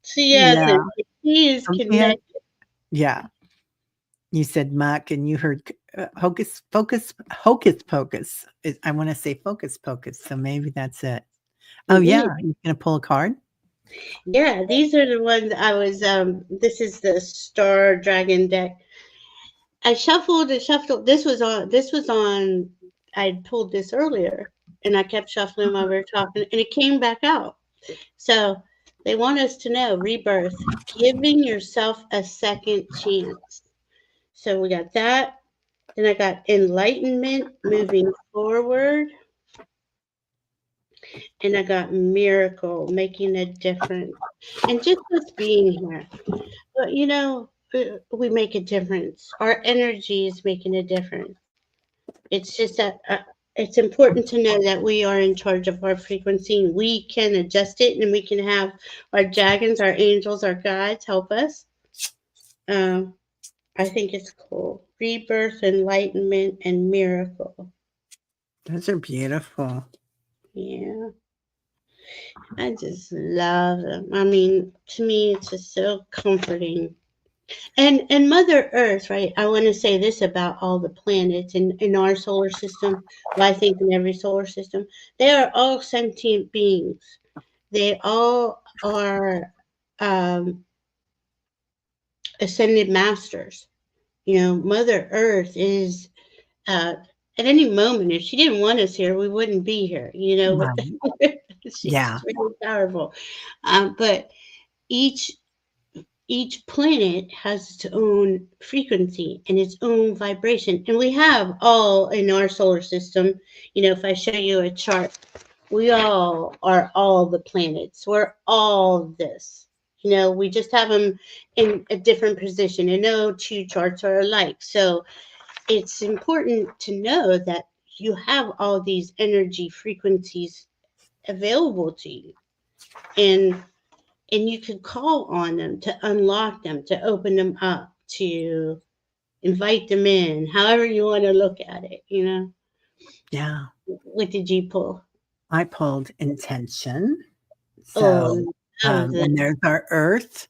She Yeah. hasn't. She is Yeah. connected. Yeah. You said muck and you heard, hocus pocus, hocus pocus. I wanna say focus pocus, so maybe that's it. Oh, It yeah, is. you gonna pull a card? Yeah, these are the ones I was. This is the Star Dragon deck. I shuffled and shuffled. This was on. I pulled this earlier, and I kept shuffling while we were talking, and it came back out. So they want us to know rebirth, giving yourself a second chance. So we got that. Then I got enlightenment, moving forward, and I got miracle, making a difference, and just us being here. But we make a difference. Our energy is making a difference. It's just that it's important to know that we are in charge of our frequency. We can adjust it, and we can have our dragons, our angels, our guides help us. Um, I think it's cool. Rebirth, enlightenment, and miracle. Those are beautiful. Yeah, I just love them. I mean, to me, it's just so comforting. And Mother Earth, right? I want to say this about all the planets in our solar system. Well, I think in every solar system, they are all sentient beings. They all are um, ascended masters. You know, Mother Earth is at any moment. If she didn't want us here, we wouldn't be here. You know, with Right. Yeah. she's really powerful. But each each planet has its own frequency and its own vibration. And we have all in our solar system, you know, if I show you a chart, we all are all the planets. We're all this. You know, we just have them in a different position, and no two charts are alike. So it's important to know that you have all these energy frequencies available to you. And you can call on them to unlock them, to open them up, to invite them in, however you want to look at it, you know. Yeah. What did you pull? I pulled intention. So, Oh, love that. and there's our earth.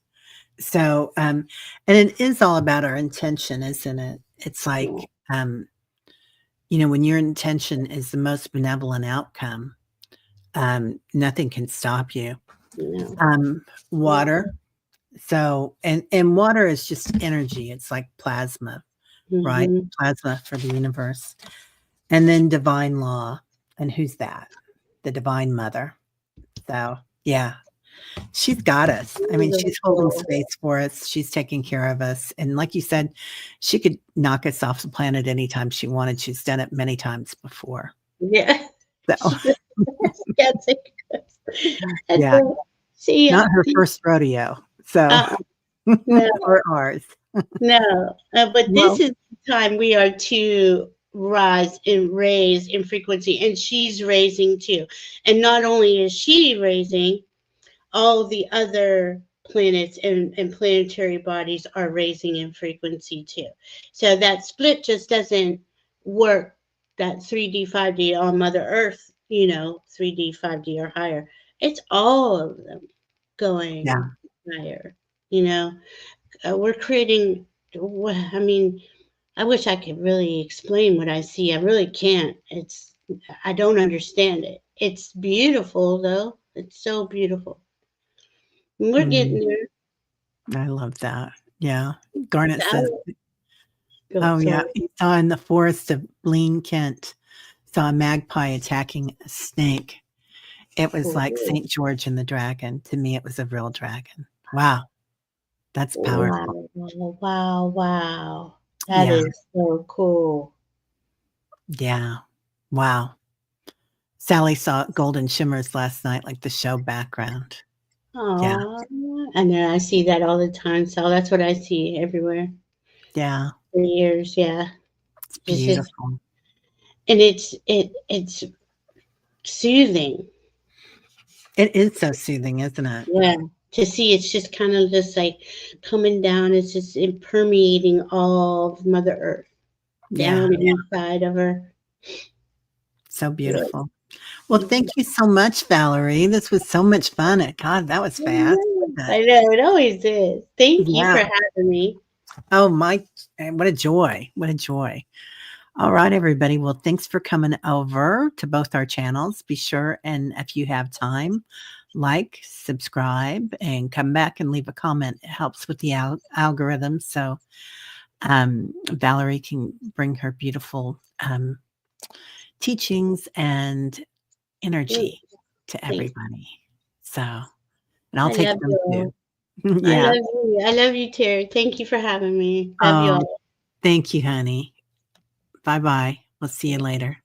So, and it is all about our intention, isn't it? It's like, when your intention is the most benevolent outcome, nothing can stop you. You Water. So, and water is just energy. It's like plasma, right? Mhm. Plasma for the universe. And then divine law. And who's that? The divine mother. So, yeah, she's got us. I mean, she's holding Beautiful. space for us. She's taking care of us. And like you said, she could knock us off the planet anytime she wanted. She's done it many times before. Yeah. So, That's it. That's yeah, it. See ya. not her first rodeo. So, Uh-uh. No, or ours. no. But this Well, is the time we are to rise and raise in frequency, and she's raising too. And not only is she raising, all the other planets and planetary bodies are raising in frequency too. So that split just doesn't work, that 3D, 5D on Mother Earth, you know, 3D, 5D or higher. It's all of them yeah. going higher, you know. We're creating, I mean, I wish I could really explain what I see. I really can't. I don't understand it. It's beautiful though. It's so beautiful. We're Mm, getting there. I love that. Yeah. Garnet says, That go oh, yeah. sorry. He saw in the forest of Blean, Kent, saw a magpie attacking a snake. It was like Oh, St. George and the dragon. To me, it was a real dragon. Wow. That's powerful. wow, wow, wow. That Yeah. is so cool. Yeah. Wow. Sally saw golden shimmers last night, like the show background. Yeah. Aw, I know, I see that all the time, so that's what I see everywhere Yeah. for years, yeah. It's Just beautiful. and it's soothing, It is so soothing, isn't it? yeah, to see it's just kinda just, like, coming down, it's just permeating all of Mother Earth, Yeah. down inside of her. So Yeah. beautiful. Well, thank you so much, Valerie. This was so much fun. God, that was fast, wasn't it? I know, it always is. Thank you for Yeah. having me. Oh, what a joy. What a joy. All right, everybody. Well, thanks for coming over to both our channels. Be sure, and if you have time, like, subscribe, and come back and leave a comment. It helps with the algorithm. So Valerie can bring her beautiful teachings and Mm, energy to thanks. everybody. So, and I'll I take love them you too. all. I Yeah. love you. I love you, Terry. Thank you for having me. Love you Oh, all. thank you, honey. Bye bye. We'll see you later.